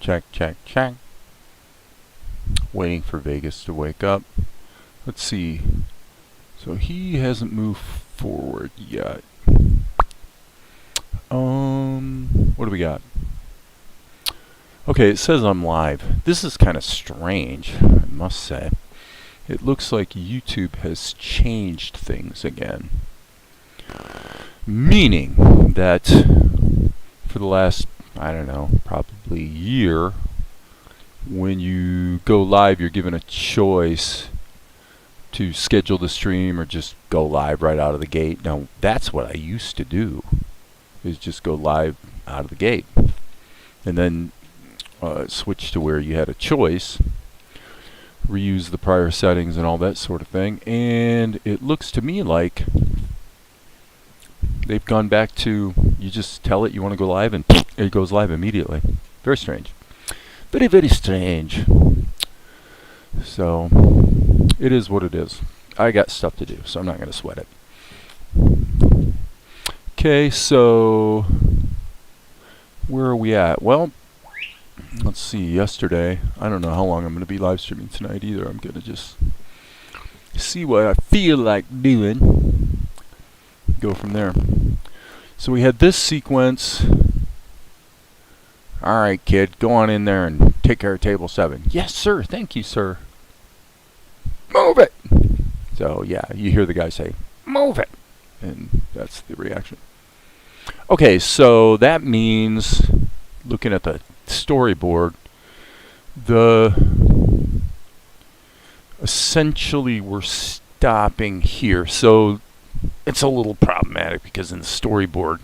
Check, check, check. Waiting for Vegas to wake up. Let's see. So he hasn't moved forward yet. What do we got? Okay, it says I'm live. This is kind of strange, I must say. It looks like YouTube has changed things again. Meaning that for the last, I don't know, probably year, when you go live, you're given a choice to schedule the stream or just go live right out of the gate. Now, that's what I used to do, is just go live out of the gate. And then switch to where you had a choice, reuse the prior settings and all that sort of thing. And it looks to me like they've gone back to, you just tell it you want to go live and it goes live immediately. Very strange. Very, very strange. So, it is what it is. I got stuff to do, so I'm not going to sweat it. Okay, so where are we at? Well, let's see, yesterday, I don't know how long I'm going to be live streaming tonight either. I'm going to just see what I feel like doing. Go from there. So we had this sequence. Alright, kid, go on in there and take care of table 7. Yes, sir. Thank you, sir. Move it! So, yeah, you hear the guy say, move it! And that's the reaction. Okay, so that means, looking at the storyboard, essentially we're stopping here. So it's a little problematic because in the storyboard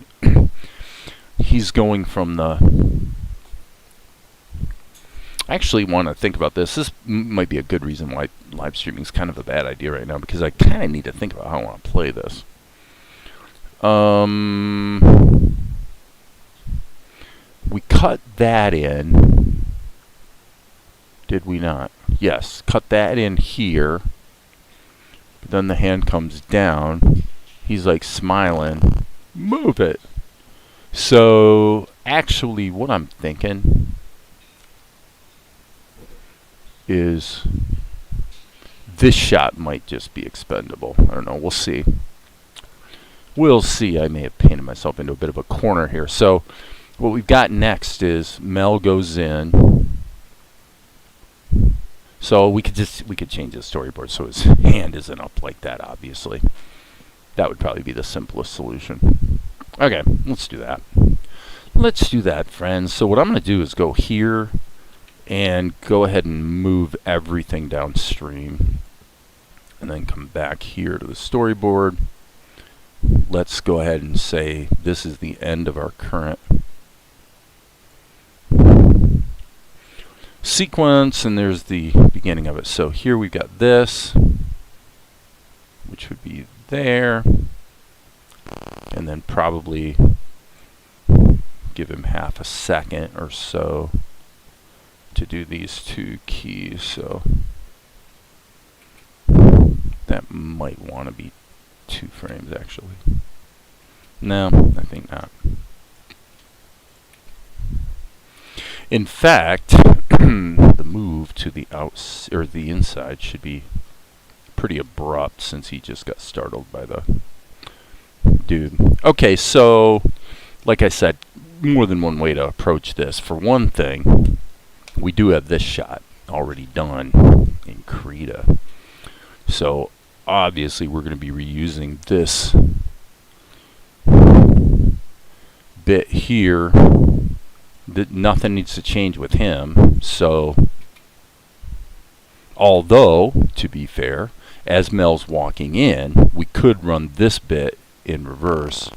he's going from the, I actually want to think about this. This might be a good reason why live streaming is kind of a bad idea right now, because I kind of need to think about how I want to play this. We cut that in. Did we not? Yes, cut that in here. But then the hand comes down. He's like smiling. Move it. So, actually, what I'm thinking is this shot might just be expendable. I don't know. We'll see. We'll see. I may have painted myself into a bit of a corner here. So, what we've got next is Mel goes in. So we could change the storyboard so his hand isn't up like that, obviously. That would probably be the simplest solution. Okay, let's do that. Let's do that, friends. So what I'm going to do is go here and go ahead and move everything downstream. And then come back here to the storyboard. Let's go ahead and say this is the end of our current sequence, and there's the beginning of it. So here we've got this, which would be there, and then probably give him half a second or so to do these two keys. So that might want to be 2 frames actually. No, I think not. In fact, the move to the the inside should be pretty abrupt since he just got startled by the dude. Okay, so like I said, more than one way to approach this. For one thing, we do have this shot already done in Krita. So obviously we're going to be reusing this bit here. Nothing needs to change with him. So, although, to be fair, as Mel's walking in, we could run this bit in reverse,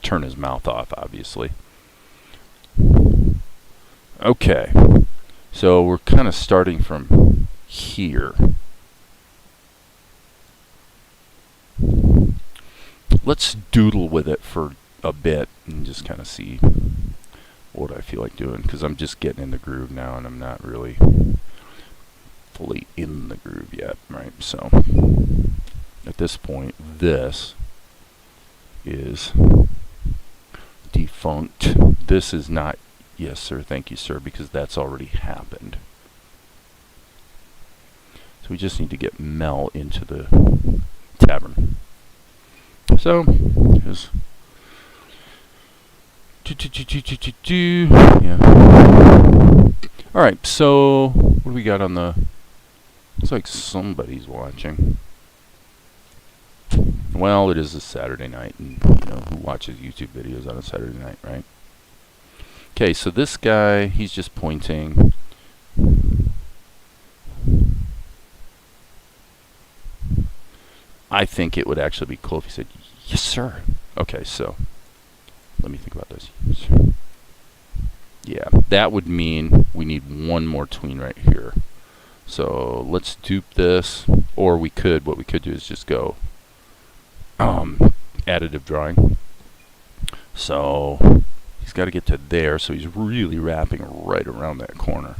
turn his mouth off, obviously. Okay, so we're kind of starting from here. Let's doodle with it for a bit and just kind of see what I feel like doing, because I'm just getting in the groove now and I'm not really fully in the groove yet, right? So at this point, this is defunct. This is not yes sir, thank you sir, because that's already happened. So we just need to get Mel into the tavern. So here's yeah. All right, so what do we got on the? Looks like somebody's watching. Well, it is a Saturday night, and you know who watches YouTube videos on a Saturday night, right? Okay, so this guy, he's just pointing. I think it would actually be cool if he said, yes, sir. Okay, so let me think about this. Yeah, that would mean we need one more tween right here. So let's dupe this, or we could, what we could do is just go additive drawing. So he's got to get to there, so he's really wrapping right around that corner.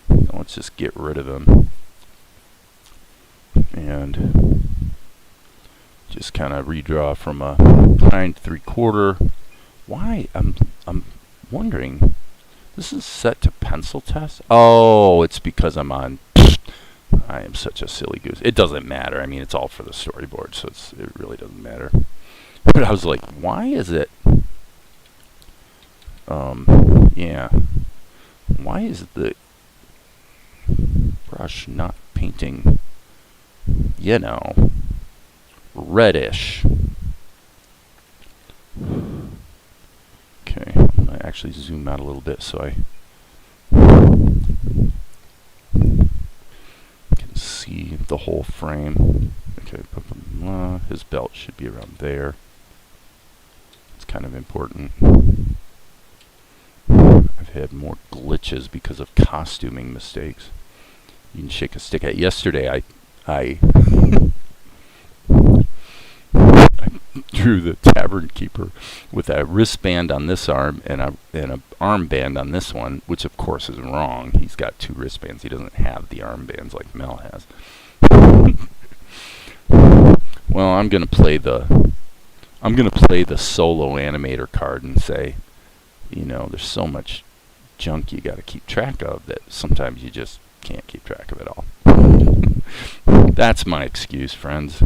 Now let's just get rid of him and just kind of redraw from a 9 3/4. Why? I'm wondering. This is set to pencil test. Oh, it's because I'm on. I am such a silly goose. It doesn't matter. I mean, it's all for the storyboard, so it really doesn't matter. But I was like, why is it? Yeah. Why is the brush not painting? You know, reddish. Okay, I'm gonna actually zoom out a little bit so I can see the whole frame. Okay, his belt should be around there. It's kind of important. I've had more glitches because of costuming mistakes. You can shake a stick at. Yesterday, I drew the tavern keeper with a wristband on this arm and an armband on this one, which of course is wrong. He's got two wristbands. He doesn't have the armbands like Mel has. Well, I'm gonna play the solo animator card and say, you know, there's so much junk you got to keep track of that sometimes you just can't keep track of it all. That's my excuse, friends.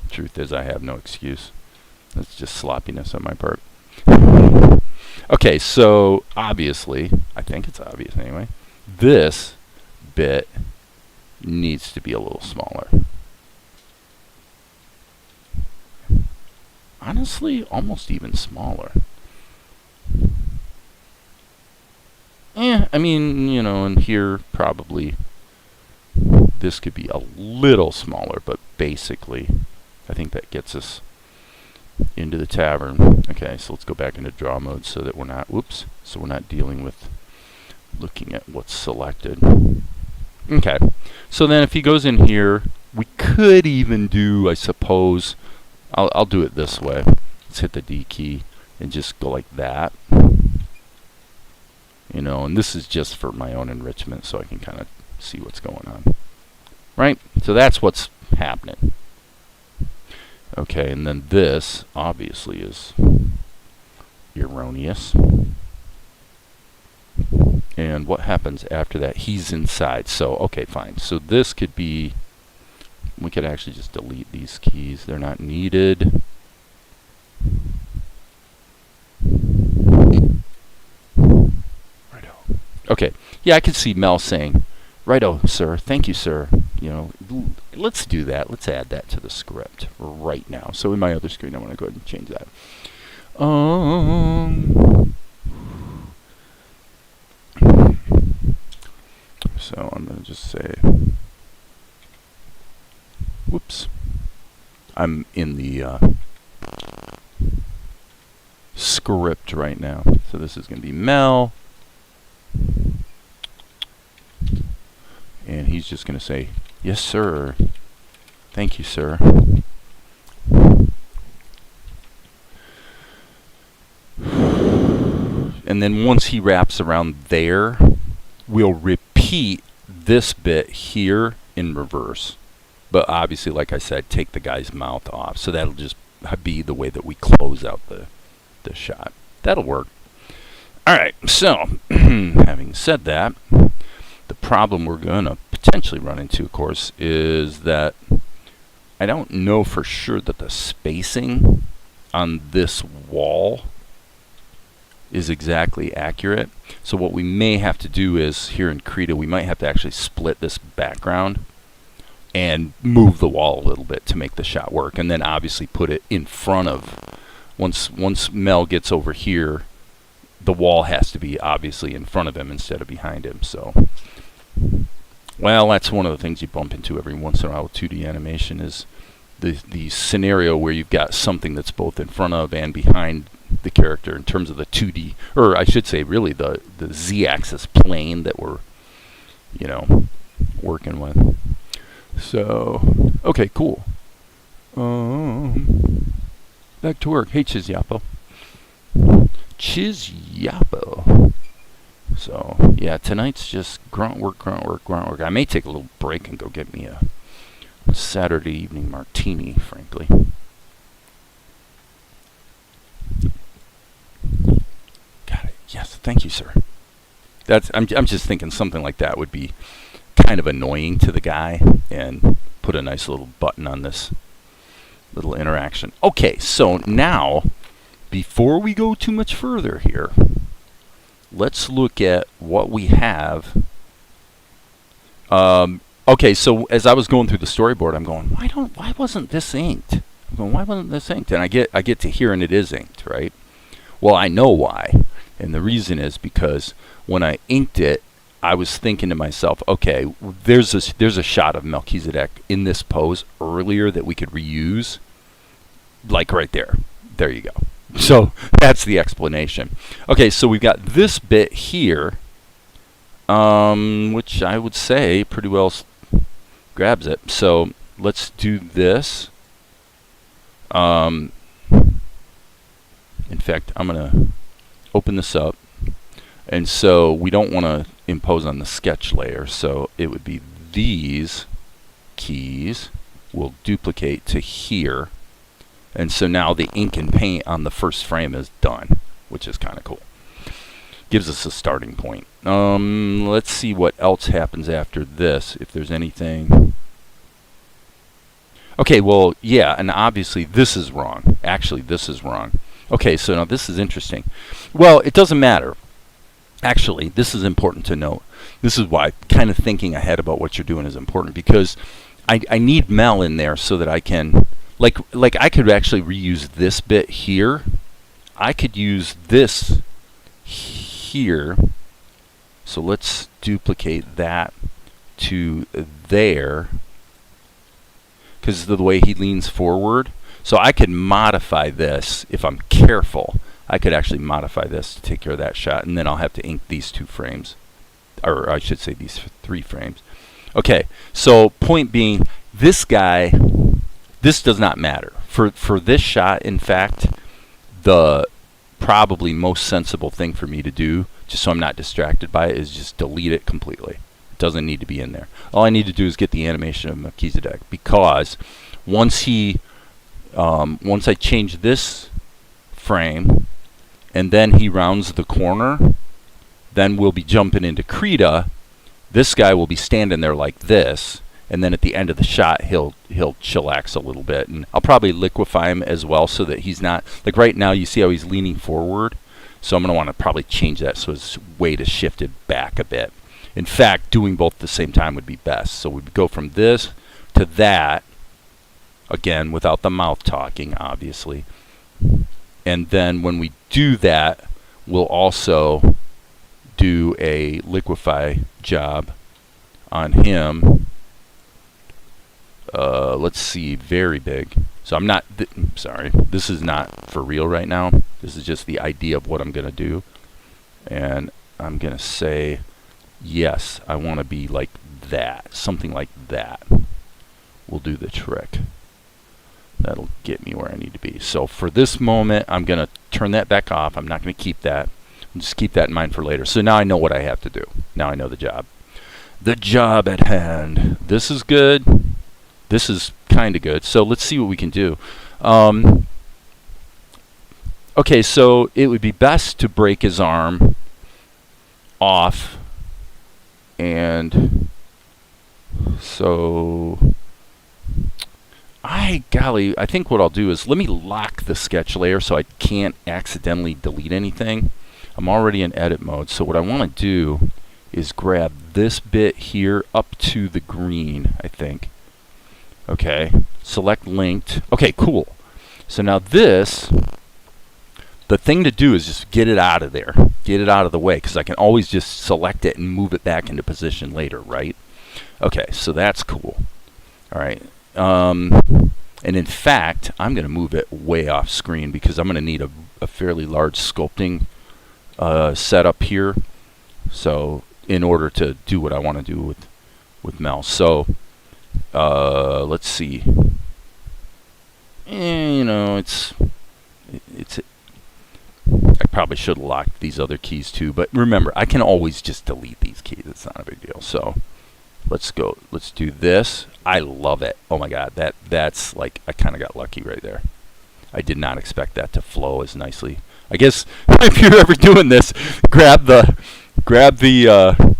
Truth is, I have no excuse. That's just sloppiness on my part. Okay, so obviously, I think it's obvious anyway, this bit needs to be a little smaller. Honestly, almost even smaller. I mean, you know, and here probably this could be a little smaller, but basically I think that gets us into the tavern. Okay, so let's go back into draw mode so that we're not, so we're not dealing with looking at what's selected. Okay, so then if he goes in here, we could even do, I suppose, I'll do it this way. Let's hit the D key and just go like that. You know, and this is just for my own enrichment so I can kind of see what's going on. Right? So that's what's happening. Okay, and then this obviously is erroneous. And what happens after that? He's inside. So, okay, fine. So this could be, we could actually just delete these keys. They're not needed. Righto. Okay, yeah, I could see Mel saying, righto, sir, thank you, sir. You know, let's do that. Let's add that to the script right now. So in my other screen, I want to go ahead and change that. So I'm going to just say, whoops. I'm in the script right now. So this is going to be Mel. And he's just going to say, yes, sir. Thank you, sir. And then once he wraps around there, we'll repeat this bit here in reverse. But obviously, like I said, take the guy's mouth off. So that'll just be the way that we close out the shot. That'll work. All right, so having said that, the problem we're going to potentially run into, of course, is that I don't know for sure that the spacing on this wall is exactly accurate. So what we may have to do is, here in Krita, we might have to actually split this background and move the wall a little bit to make the shot work, and then obviously put it in front of, once Mel gets over here, the wall has to be obviously in front of him instead of behind him. So, well, that's one of the things you bump into every once in a while with 2D animation, is the scenario where you've got something that's both in front of and behind the character in terms of the 2D, or I should say really the Z-axis plane that we're, you know, working with. So, okay, cool. Back to work. Hey, Chizyapo. Chizyapo. So, yeah, tonight's just grunt work, grunt work, grunt work. I may take a little break and go get me a Saturday evening martini, frankly. Got it. Yes, thank you, sir. I'm just thinking something like that would be kind of annoying to the guy, and put a nice little button on this little interaction. Okay, so now, before we go too much further here, let's look at what we have. Okay, so as I was going through the storyboard, I'm going, why wasn't this inked? I'm going, why wasn't this inked? And I get to here, and it is inked, right? Well, I know why, and the reason is because when I inked it, I was thinking to myself, okay, there's a shot of Melchizedek in this pose earlier that we could reuse, like right there. There you go. So that's the explanation. Okay, so we've got this bit here, which I would say pretty well grabs it. So let's do this. In fact, I'm going to open this up. And so we don't want to impose on the sketch layer, so it would be these keys will duplicate to here. And so now the ink and paint on the first frame is done, which is kind of cool. Gives us a starting point. Let's see what else happens after this, if there's anything. Okay, well, yeah, and obviously this is wrong. Actually, this is wrong. Okay, so now this is interesting. Well, it doesn't matter. Actually, this is important to note. This is why kind of thinking ahead about what you're doing is important, because I need Mel in there so that I can, like I could actually reuse this bit here. I could use this here. So let's duplicate that to there, because of the way he leans forward. So I could modify this if I'm careful. I could actually modify this to take care of that shot, and then I'll have to ink these 2 frames, or I should say these 3 frames. Okay, so point being, this guy, this does not matter. For this shot, in fact, the probably most sensible thing for me to do, just so I'm not distracted by it, is just delete it completely. It doesn't need to be in there. All I need to do is get the animation of Melchizedek, because once I change this frame, and then he rounds the corner, then we'll be jumping into Krita. This guy will be standing there like this, and then at the end of the shot, he'll chillax a little bit, and I'll probably liquefy him as well, so that he's not, like right now, you see how he's leaning forward, so I'm going to want to probably change that so his weight is shifted back a bit. In fact, doing both at the same time would be best. So we'd go from this to that, again, without the mouth talking, obviously. And then when we do that, we'll also do a liquefy job on him. Let's see, very big. So I'm not, sorry, this is not for real right now. This is just the idea of what I'm going to do. And I'm going to say, yes, I want to be like that, something like that. We'll do the trick. That'll get me where I need to be. So for this moment, I'm going to turn that back off. I'm not going to keep that. Just keep that in mind for later. So now I know what I have to do. Now I know the job. The job at hand. This is good. This is kind of good. So let's see what we can do. Okay, so it would be best to break his arm off. And so golly, I think what I'll do is let me lock the sketch layer so I can't accidentally delete anything. I'm already in edit mode, so what I want to do is grab this bit here up to the green, I think. Okay, select linked. Okay, cool. So now this, the thing to do is just get it out of there. Get it out of the way, because I can always just select it and move it back into position later, right? Okay, so that's cool. All right. And in fact, I'm going to move it way off screen because I'm going to need a fairly large sculpting setup here. So in order to do what I want to do with Mel. So let's see. You know, it's I probably should have locked these other keys too, but remember, I can always just delete these keys. It's not a big deal. So let's go. Let's do this. I love it. Oh my God, that's like, I kind of got lucky right there. I did not expect that to flow as nicely. I guess if you're ever doing this, grab the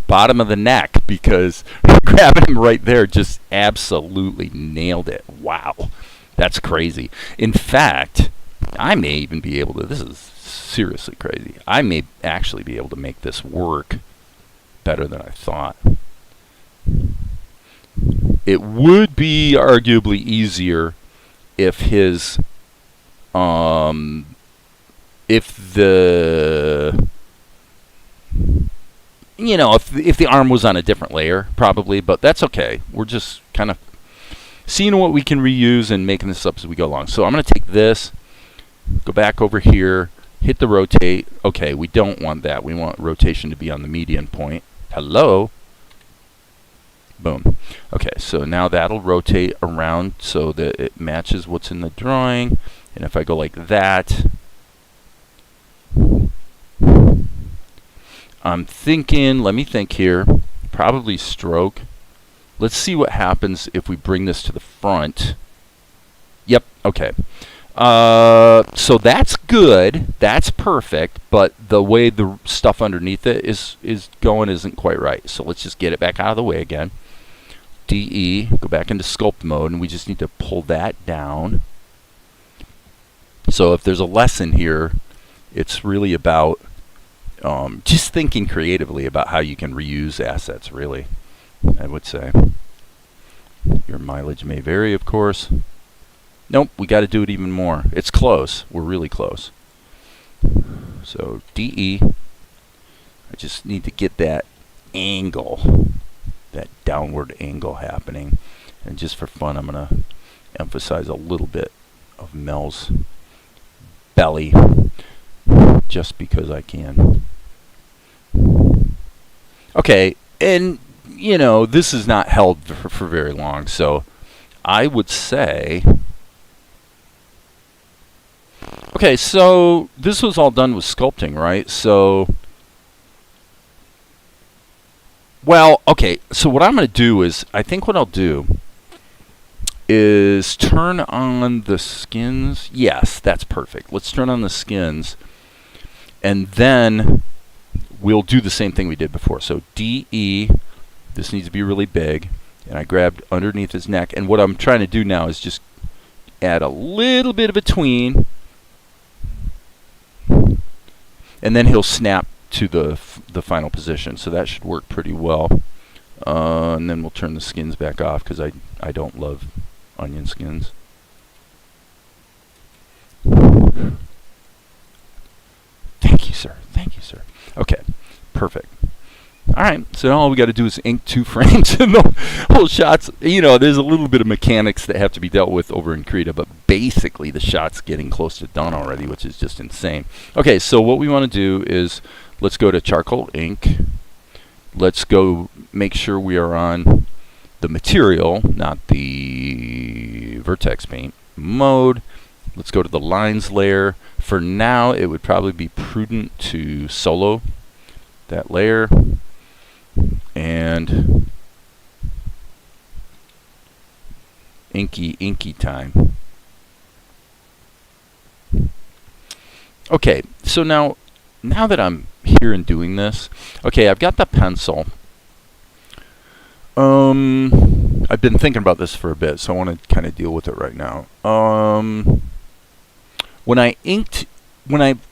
bottom of the neck, because grabbing him right there just absolutely nailed it. Wow, that's crazy. In fact, I may even be able to, this is seriously crazy, I may actually be able to make this work better than I thought. It would be arguably easier if his if the arm was on a different layer, probably, but that's okay. We're just kind of seeing what we can reuse and making this up as we go along. So I'm going to take this, go back over here, hit the rotate. Okay, we don't want that. We want rotation to be on the median point. Hello. Boom. Okay, so now that'll rotate around so that it matches what's in the drawing. And if I go like that, I'm thinking, let me think here, probably stroke. Let's see what happens if we bring this to the front. Yep, okay. So that's good, that's perfect, but the way the stuff underneath it is going isn't quite right. So let's just get it back out of the way again. DE, go back into sculpt mode, and we just need to pull that down. So if there's a lesson here, it's really about just thinking creatively about how you can reuse assets, really, I would say. Your mileage may vary, of course. Nope, we got to do it even more. It's close. We're really close. So DE, I just need to get that angle, that downward angle happening. And just for fun, I'm going to emphasize a little bit of Mel's belly, just because I can. Okay, and you know, this is not held for very long, so I would say, okay, so this was all done with sculpting, right? So, well, okay, so what I'm going to do is, I think what I'll do is turn on the skins. Yes, that's perfect. Let's turn on the skins, and then we'll do the same thing we did before. So DE, this needs to be really big, and I grabbed underneath his neck, and what I'm trying to do now is just add a little bit of a tween, and then he'll snap to the final position. So that should work pretty well. And then we'll turn the skins back off because I don't love onion skins. Thank you, sir. Thank you, sir. Okay, perfect. All right, so now all we got to do is ink 2 frames and the whole shots. You know, there's a little bit of mechanics that have to be dealt with over in Krita, but basically the shot's getting close to done already, which is just insane. Okay, so what we want to do is let's go to charcoal ink. Let's go make sure we are on the material, not the vertex paint mode. Let's go to the lines layer. For now, it would probably be prudent to solo that layer. And inky time. Okay, so now that I'm here and doing this, okay, I've got the pencil. I've been thinking about this for a bit, so I want to kind of deal with it right now.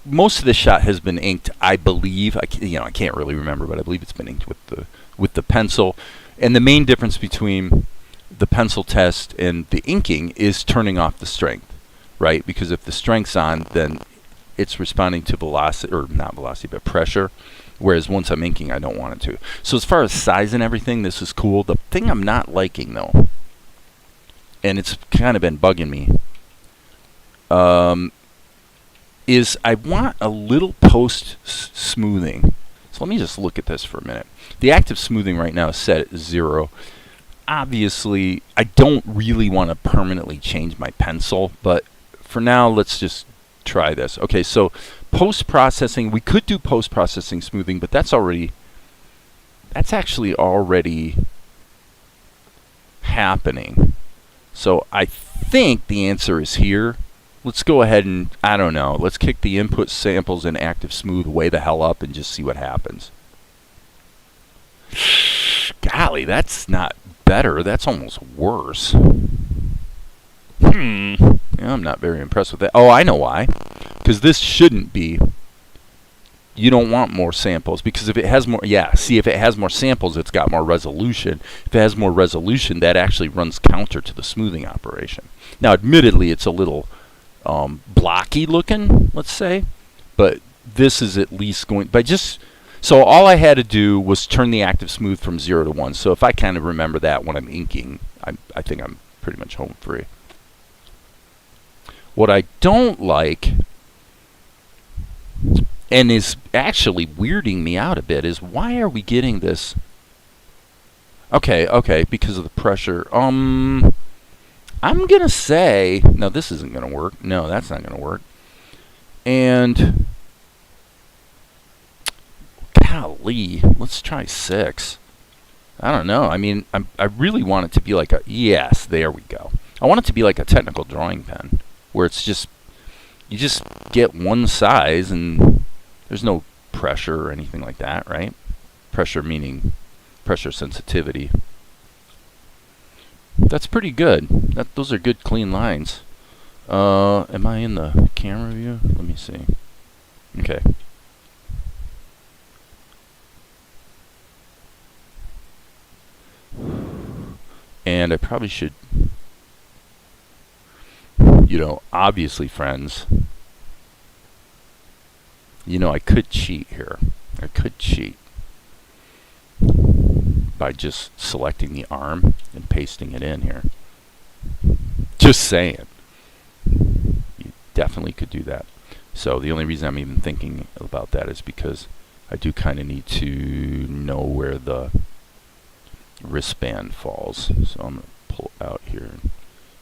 Most of the shot has been inked, I believe. I can't really remember, but I believe it's been inked with the pencil. And the main difference between the pencil test and the inking is turning off the strength, right? Because if the strength's on, then it's responding to velocity, or not velocity, but pressure. Whereas once I'm inking, I don't want it to. So as far as size and everything, this is cool. The thing I'm not liking, though, and it's kind of been bugging me, is I want a little post-smoothing. So let me just look at this for a minute. The active smoothing right now is set at 0. Obviously, I don't really want to permanently change my pencil, but for now, let's just try this. Okay, so post-processing, we could do post-processing smoothing, but that's actually already happening. So I think the answer is here. Let's go ahead and, I don't know, let's kick the input samples and active smooth way the hell up and just see what happens. Golly, that's not better. That's almost worse. Yeah, I'm not very impressed with that. Oh, I know why. Because this shouldn't be. You don't want more samples, because if it has more, if it has more samples, it's got more resolution. If it has more resolution, that actually runs counter to the smoothing operation. Now, admittedly, it's a little blocky looking, let's say, but this is at least going by just. So all I had to do was turn the active smooth from 0 to 1. So if I kind of remember that when I'm inking, I think I'm pretty much home free. What I don't like, and is actually weirding me out a bit, is why are we getting this? Okay, because of the pressure. I'm going to say, no, this isn't going to work. No, that's not going to work. And, golly, let's try 6. I don't know. I mean, I really want it to be like a, yes, there we go. I want it to be like a technical drawing pen, where it's just, you just get one size and there's no pressure or anything like that, right? Pressure meaning pressure sensitivity. That's pretty good. Those are good clean lines. Am I in the camera view? Let me see. Okay. And I probably should, obviously, friends, I could cheat here. I could cheat by just selecting the arm and pasting it in here. Just saying. You definitely could do that. So the only reason I'm even thinking about that is because I do kind of need to know where the wristband falls. So I'm going to pull out here and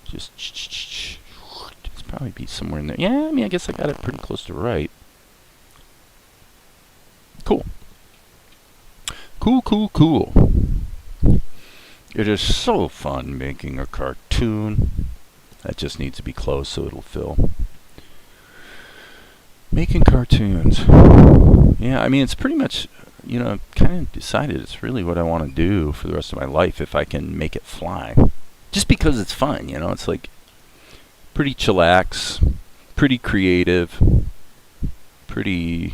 just it's probably be somewhere in there. Yeah, I mean, I guess I got it pretty close to right. Cool. Cool. It is so fun making a cartoon. That just needs to be closed so it'll fill. Making cartoons. Yeah, I mean, it's pretty much, kind of decided it's really what I want to do for the rest of my life if I can make it fly. Just because it's fun, it's like pretty chillax, pretty creative, pretty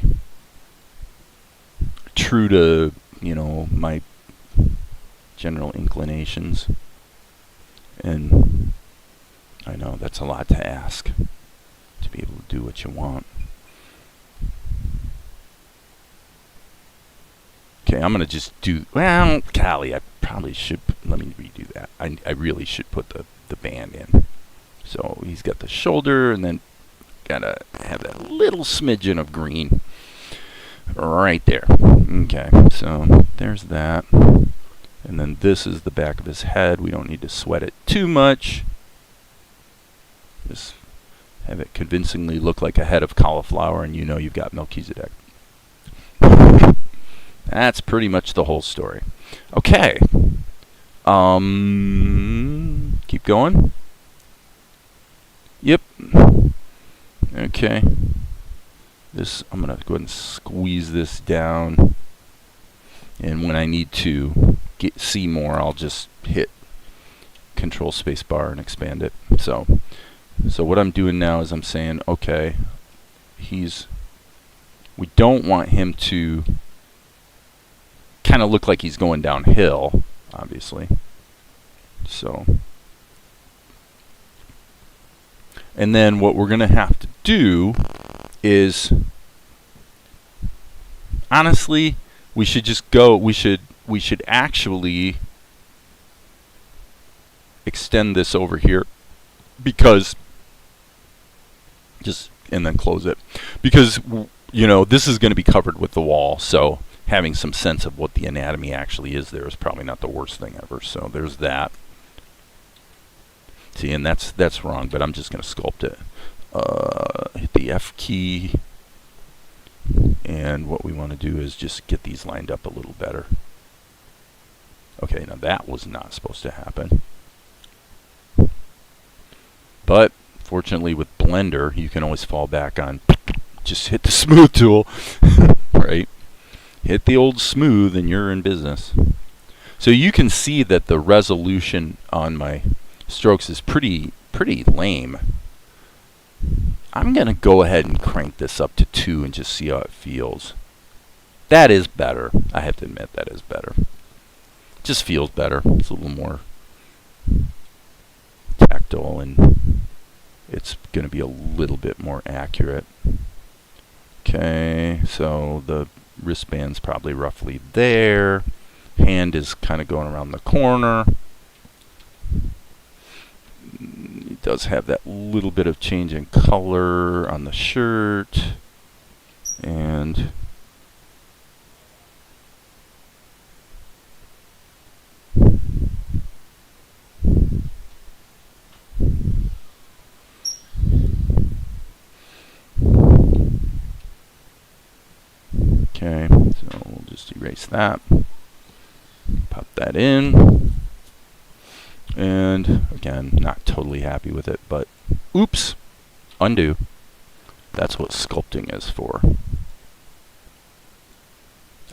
true to, my general inclinations. And I know that's a lot to ask, to be able to do what you want. Okay, I'm going to just do, well, golly, I probably should, let me redo that. I really should put the band in. So he's got the shoulder, and then got to have that little smidgen of green right there. Okay, so there's that. And then this is the back of his head. We don't need to sweat it too much. Just Have it convincingly look like a head of cauliflower, and you know you've got Melchizedek. That's pretty much the whole story. Okay. Keep going. Yep. Okay. This, I'm going to go ahead and squeeze this down. And when I need to see more, I'll just hit Control Space Bar and expand it. So what I'm doing now is I'm saying, okay, we don't want him to kind of look like he's going downhill, obviously. So, and then what we're going to have to do is, honestly, we should just go, we should actually extend this over here, because and then close it, because you know this is going to be covered with the wall, so having some sense of what the anatomy actually is there is probably not the worst thing ever. So there's that. See, and that's wrong, but I'm just going to sculpt it. Hit the F key, and what we want to do is just get these lined up a little better. Okay, now that was not supposed to happen. But fortunately with Blender, you can always fall back on, just hit the smooth tool, right? Hit the old smooth and you're in business. So you can see that the resolution on my strokes is pretty lame. I'm going to go ahead and crank this up to 2 and just see how it feels. That is better. I have to admit that is better. It just feels better. It's a little more tactile, and it's going to be a little bit more accurate. Okay, so the wristband's probably roughly there. Hand is kind of going around the corner. It does have that little bit of change in color on the shirt. And okay, so we'll just erase that. Pop that in. And again, not totally happy with it, but oops, undo. That's what sculpting is for.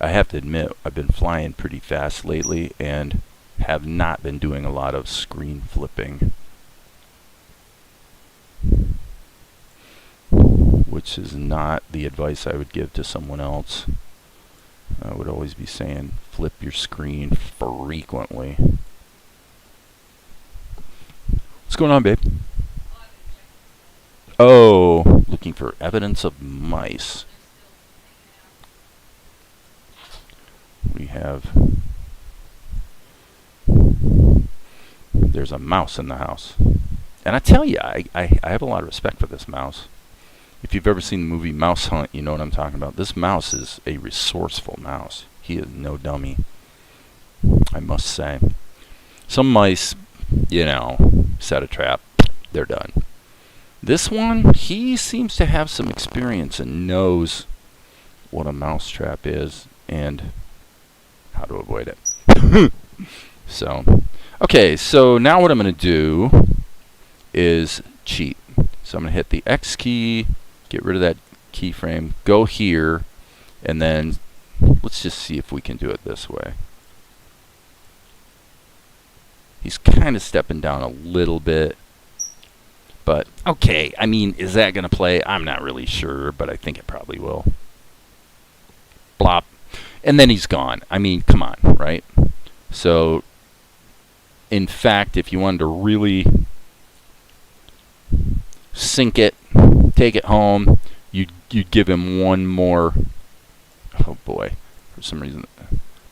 I have to admit, I've been flying pretty fast lately and have not been doing a lot of screen flipping, which is not the advice I would give to someone else. I would always be saying flip your screen frequently. What's going on, babe? Oh, looking for evidence of mice. We have... There's a mouse in the house. And I tell you, I have a lot of respect for this mouse. If you've ever seen the movie Mouse Hunt, you know what I'm talking about. This mouse is a resourceful mouse. He is no dummy, I must say. Some mice, you know, set a trap, they're done. This one, he seems to have some experience and knows what a mouse trap is and how to avoid it. So, okay, so now what I'm going to do is cheat. So I'm going to hit the X key, get rid of that keyframe, go here, and then let's just see if we can do it this way. He's kind of stepping down a little bit, but okay, I mean, is that going to play? I'm not really sure, but I think it probably will. Blop. And then he's gone. I mean, come on, right? So, in fact, if you wanted to really sink it, take it home, you'd give him one more. Oh boy, for some reason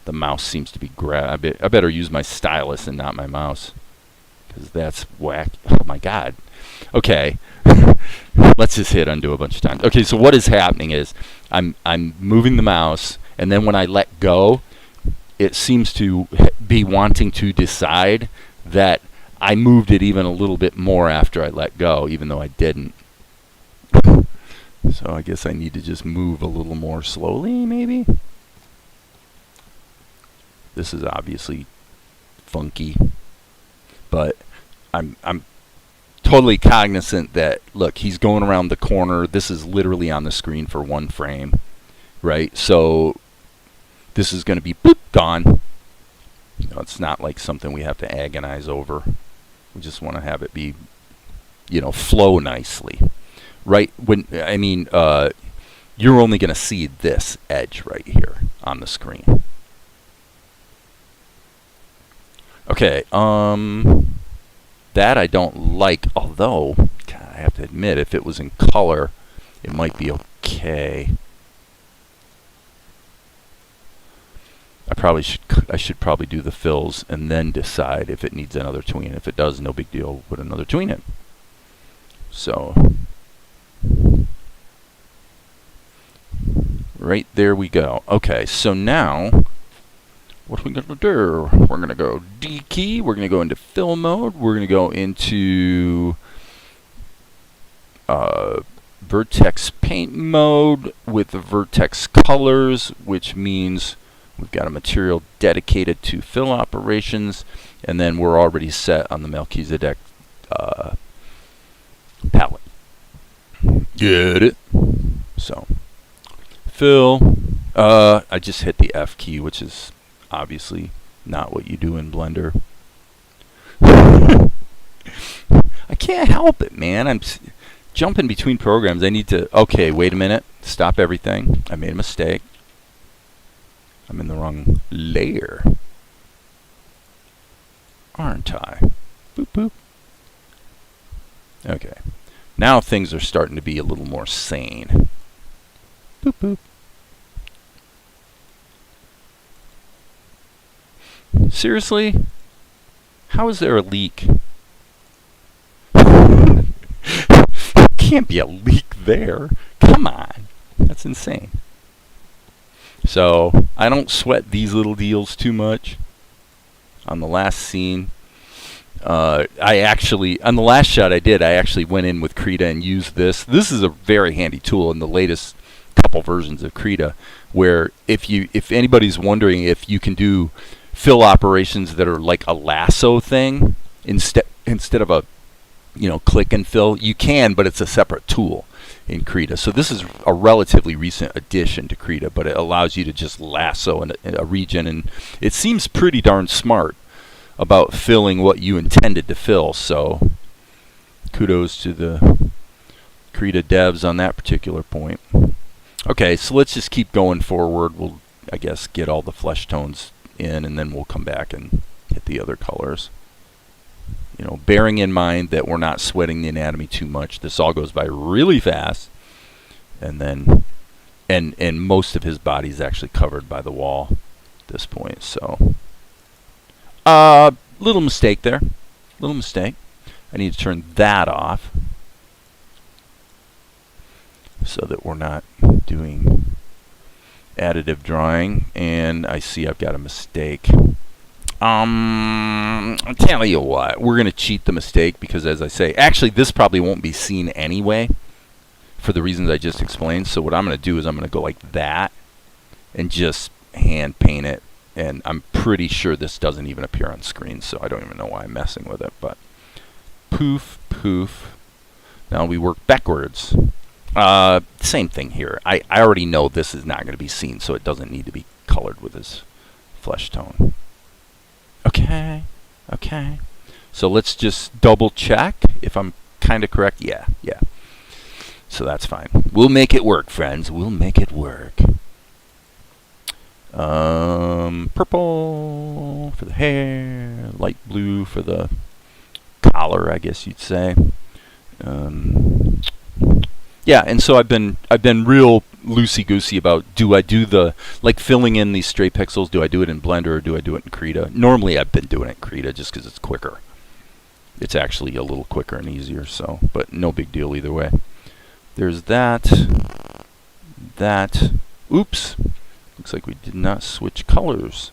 the mouse seems to be I better use my stylus and not my mouse, because that's whack. Oh my god. Okay. Let's just hit undo a bunch of times. Okay, so what is happening is I'm moving the mouse, and then when I let go, it seems to be wanting to decide that I moved it even a little bit more after I let go, even though I didn't. So I guess I need to just move a little more slowly, maybe? This is obviously funky, but I'm totally cognizant that, look, he's going around the corner. This is literally on the screen for 1 frame, right? So this is going to be boop, gone. You know, it's not like something we have to agonize over. We just want to have it be, you know, flow nicely, right? When I mean, you're only going to see this edge right here on the screen. Okay, that I don't like, although, God, I have to admit, if it was in color, it might be okay. I should probably do the fills and then decide if it needs another tween. If it does, no big deal, put another tween in. So, right there we go. Okay, so now, what are we going to do? We're going to go D key. We're going to go into fill mode. We're going to go into vertex paint mode with the vertex colors, which means we've got a material dedicated to fill operations, and then we're already set on the Melchizidek palette. Get it? So, fill. I just hit the F key, which is obviously not what you do in Blender. I can't help it, man. I'm jumping between programs. I need to... Okay, wait a minute. Stop everything. I made a mistake. I'm in the wrong layer. Aren't I? Boop, boop. Okay. Now things are starting to be a little more sane. Boop, boop. Seriously? How is there a leak? Can't be a leak there. Come on. That's insane. So, I don't sweat these little deals too much. On the last scene, on the last shot I did, I actually went in with Krita and used this. This is a very handy tool in the latest couple versions of Krita, where if anybody's wondering if you can do fill operations that are like a lasso thing instead of a click and fill, you can, but it's a separate tool in Krita. So this is a relatively recent addition to Krita, but it allows you to just lasso in a region, and it seems pretty darn smart about filling what you intended to fill. So kudos to the Krita devs on that particular point. Okay, so let's just keep going forward. We'll, I guess, get all the flesh tones in, and then we'll come back and hit the other colors. Bearing in mind that we're not sweating the anatomy too much. This all goes by really fast, and then and most of his body is actually covered by the wall at this point. So, little mistake there. Little mistake. I need to turn that off so that we're not doing additive drawing. And I see I've got a mistake. I'll tell you what, we're going to cheat the mistake because, as I say, actually this probably won't be seen anyway for the reasons I just explained. So what I'm going to do is I'm going to go like that and just hand paint it. And I'm pretty sure this doesn't even appear on screen, so I don't even know why I'm messing with it. But poof, poof. Now we work backwards. Same thing here. I already know this is not going to be seen, so it doesn't need to be colored with this flesh tone. Okay, okay. So let's just double check if I'm kind of correct. Yeah. So that's fine. We'll make it work, friends. We'll make it work. Purple for the hair, light blue for the collar, I guess you'd say. Yeah, and so I've been real loosey-goosey about, do I do the, like, filling in these stray pixels, do I do it in Blender or do I do it in Krita? Normally I've been doing it in Krita just because it's quicker. It's actually a little quicker and easier, so, but no big deal either way. There's that. Oops. Looks like we did not switch colors.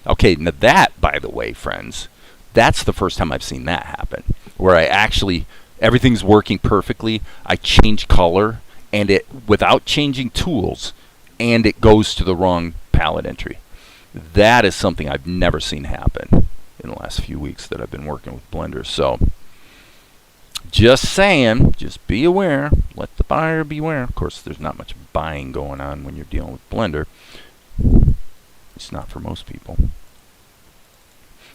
Okay, now that, by the way, friends, that's the first time I've seen that happen, where I actually... everything's working perfectly. I change color, and it without changing tools, and it goes to the wrong palette entry. That is something I've never seen happen in the last few weeks that I've been working with Blender. So just saying, just be aware. Let the buyer beware. Of course, there's not much buying going on when you're dealing with Blender. It's not for most people.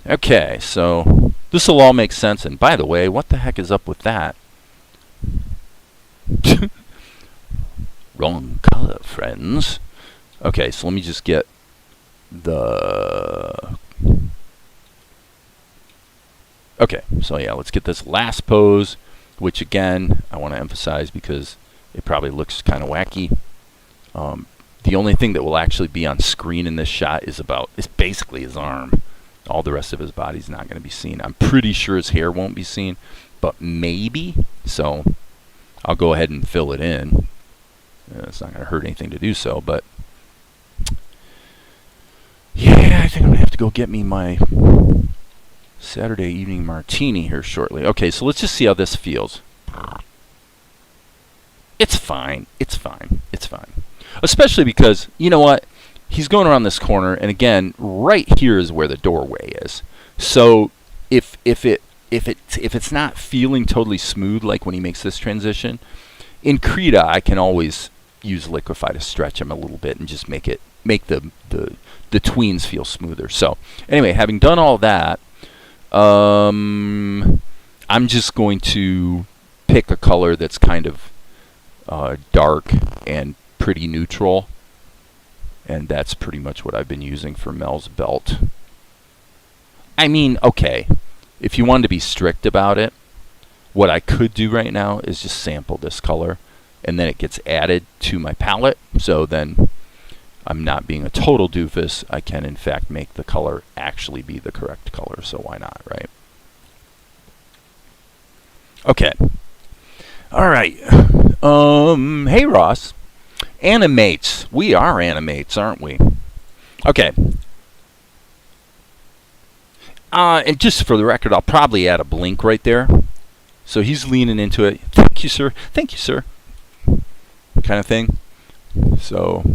Okay, so this will all make sense. And by the way, what the heck is up with that? Wrong color, friends. Okay, so let me just get the... Okay, so yeah, let's get this last pose, which again, I want to emphasize because it probably looks kind of wacky. The only thing that will actually be on screen in this shot is basically his arm. All the rest of his body's not going to be seen. I'm pretty sure his hair won't be seen, but maybe. So I'll go ahead and fill it in. It's not going to hurt anything to do so, but yeah, I think I'm going to have to go get me my Saturday evening martini here shortly. Okay, so let's just see how this feels. It's fine. It's fine. It's fine. Especially because, you know what? He's going around this corner, and again, right here is where the doorway is. So if it's not feeling totally smooth like when he makes this transition, in Krita I can always use Liquify to stretch him a little bit and just make the tweens feel smoother. So anyway, having done all that, I'm just going to pick a color that's kind of dark and pretty neutral, and that's pretty much what I've been using for Mel's belt. I mean, okay, if you wanted to be strict about it, what I could do right now is just sample this color, and then it gets added to my palette, so then I'm not being a total doofus. I can in fact make the color actually be the correct color, so why not, right? Okay. All right. Hey Ross. Animates. We are animates, aren't we? Okay. And just for the record, I'll probably add a blink right there. So he's leaning into it. Thank you, sir. Thank you, sir. Kind of thing. So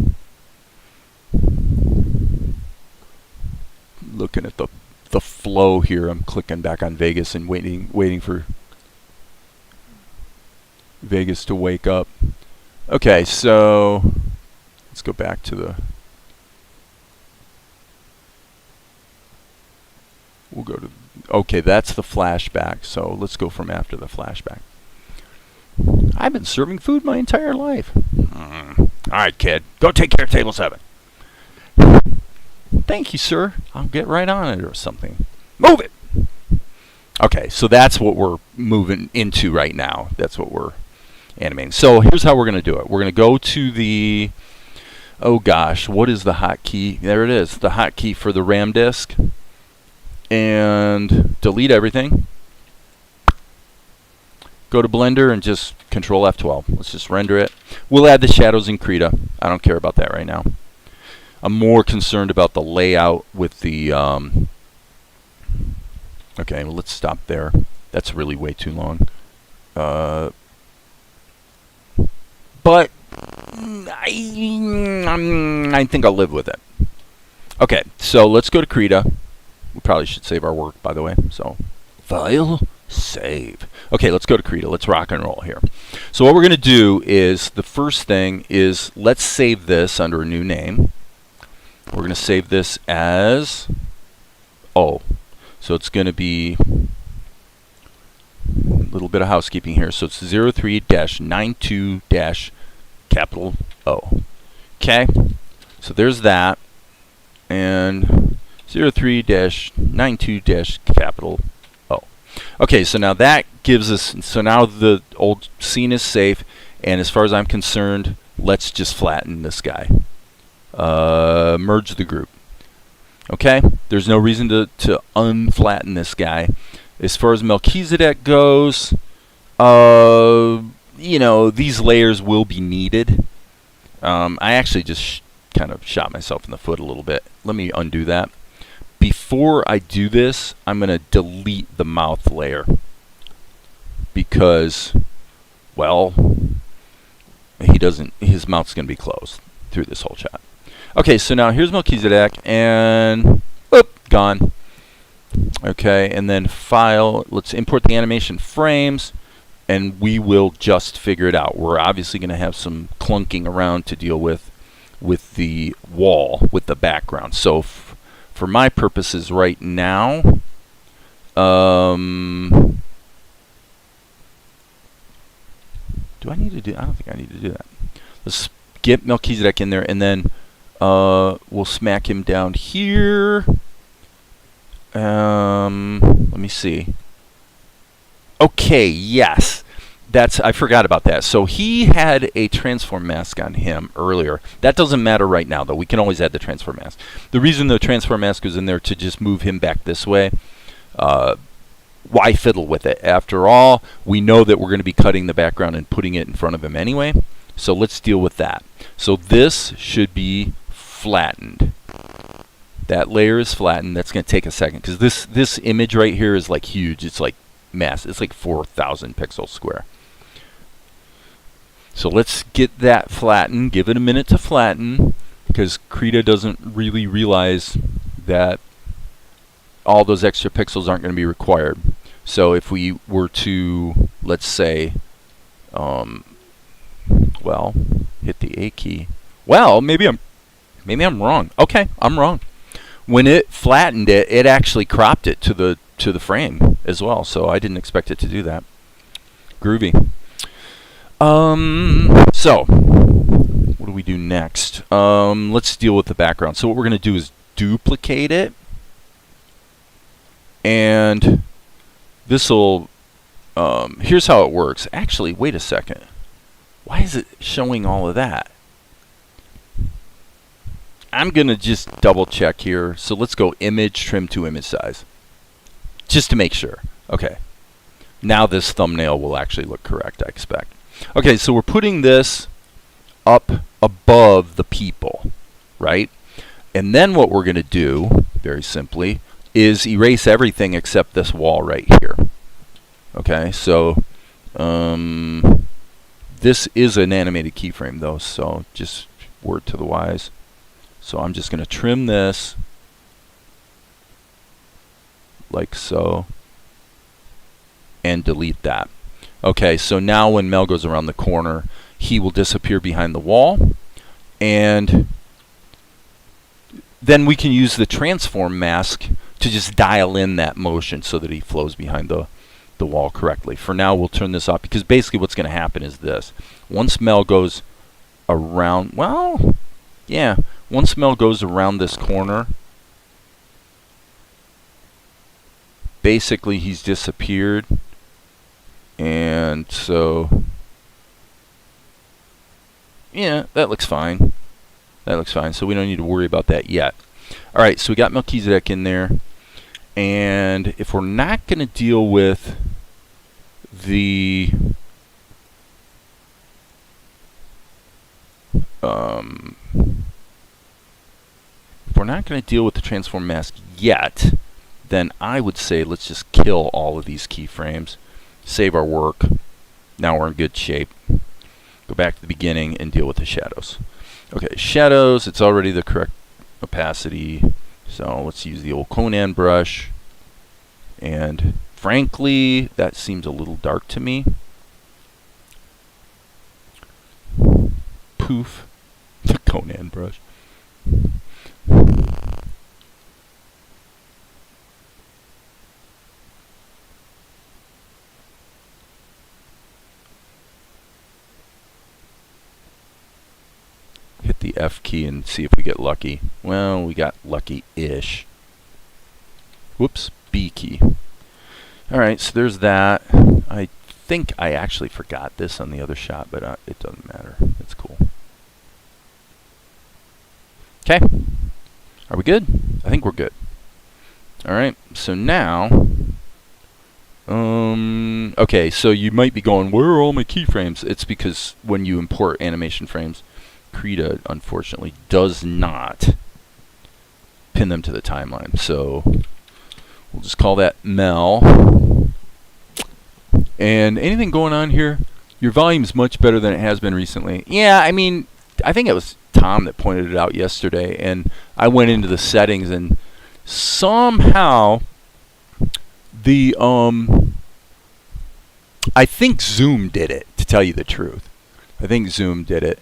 looking at the flow here, I'm clicking back on Vegas and waiting for Vegas to wake up. Okay, so let's go back to we'll go to, okay, that's the flashback, so let's go from after the flashback. I've been serving food my entire life. All right, kid, go take care of table 7. Thank you, sir. I'll get right on it or something. Move it! Okay, so that's what we're moving into right now. That's what we're animating. So here's how we're going to do it. We're going to go to the, oh gosh, what is the hotkey? There it is, the hotkey for the RAM disk. And delete everything. Go to Blender and just Control F12. Let's just render it. We'll add the shadows in Krita. I don't care about that right now. I'm more concerned about the layout with the, okay, well, let's stop there. That's really way too long. But I think I'll live with it. Okay, so let's go to Krita. We probably should save our work, by the way. So, file, save. Okay, let's go to Krita. Let's rock and roll here. So what we're going to do is, the first thing is, let's save this under a new name. We're going to save this as O. So it's going to be a little bit of housekeeping here. So it's 03-92- O. Okay, so there's that. And 03-92- O. Okay, so now that gives us, so now the old scene is safe, and as far as I'm concerned, let's just flatten this guy. Merge the group. Okay, there's no reason to unflatten this guy. As far as Melchizidek goes, you know, these layers will be needed. I actually just kind of shot myself in the foot a little bit. Let me undo that. Before I do this, I'm going to delete the mouth layer because, well, his mouth's going to be closed through this whole shot. Okay, so now here's Melchizedek, and whoop, gone. Okay, and then file, let's import the animation frames, and we will just figure it out. We're obviously going to have some clunking around to deal with the wall, with the background. So for my purposes right now, do I need to do? I don't think I need to do that. Let's get Melchizedek in there, and then we'll smack him down here. Let me see. Okay, yes. I forgot about that. So he had a transform mask on him earlier. That doesn't matter right now, though. We can always add the transform mask. The reason the transform mask was in there to just move him back this way. Why fiddle with it? After all, we know that we're going to be cutting the background and putting it in front of him anyway. So let's deal with that. So this should be flattened. That layer is flattened. That's going to take a second because this image right here is like huge. It's like massive. It's like 4,000 pixels square. So let's get that flattened. Give it a minute to flatten because Krita doesn't really realize that all those extra pixels aren't going to be required. So if we were to, let's say, well, hit the A key. Well, maybe I'm wrong. Okay, I'm wrong. When it flattened it, it actually cropped it to the frame as well. So I didn't expect it to do that. Groovy. So what do we do next? Let's deal with the background. So what we're going to do is duplicate it. And this will, here's how it works. Actually, wait a second. Why is it showing all of that? I'm going to just double check here. So let's go image, trim to image size. Just to make sure. Okay. Now this thumbnail will actually look correct, I expect. Okay, so we're putting this up above the people, right? And then what we're going to do, very simply, is erase everything except this wall right here. Okay, so this is an animated keyframe though, so just word to the wise. So I'm just going to trim this like so and delete that. Okay, so now when Mel goes around the corner, he will disappear behind the wall, and then we can use the transform mask to just dial in that motion so that he flows behind the wall correctly. For now, we'll turn this off because basically what's going to happen is this. Once Mel goes around, well, yeah, once Mel goes around this corner, basically he's disappeared. And so, yeah, that looks fine. That looks fine. So we don't need to worry about that yet. All right, so we got Melchizedek in there. And if we're not going to deal with the transform mask yet, then I would say let's just kill all of these keyframes, save our work. Now we're in good shape. Go back to the beginning and deal with the shadows. Okay, shadows, it's already the correct opacity. So let's use the old Conan brush. And frankly, that seems a little dark to me. Poof. The Conan brush. Hit the F key and see if we get lucky. Well, we got lucky-ish. Whoops, B key. Alright, so there's that. I think I actually forgot this on the other shot, but it doesn't matter. It's cool. Okay. Are we good? I think we're good. Alright, so now... okay, so you might be going, where are all my keyframes? It's because when you import animation frames, Krita, unfortunately, does not pin them to the timeline. So we'll just call that Mel. And anything going on here? Your volume's much better than it has been recently. Yeah, I mean, I think it was Tom that pointed it out yesterday, and I went into the settings, and somehow the I think Zoom did it, to tell you the truth. I think Zoom did it,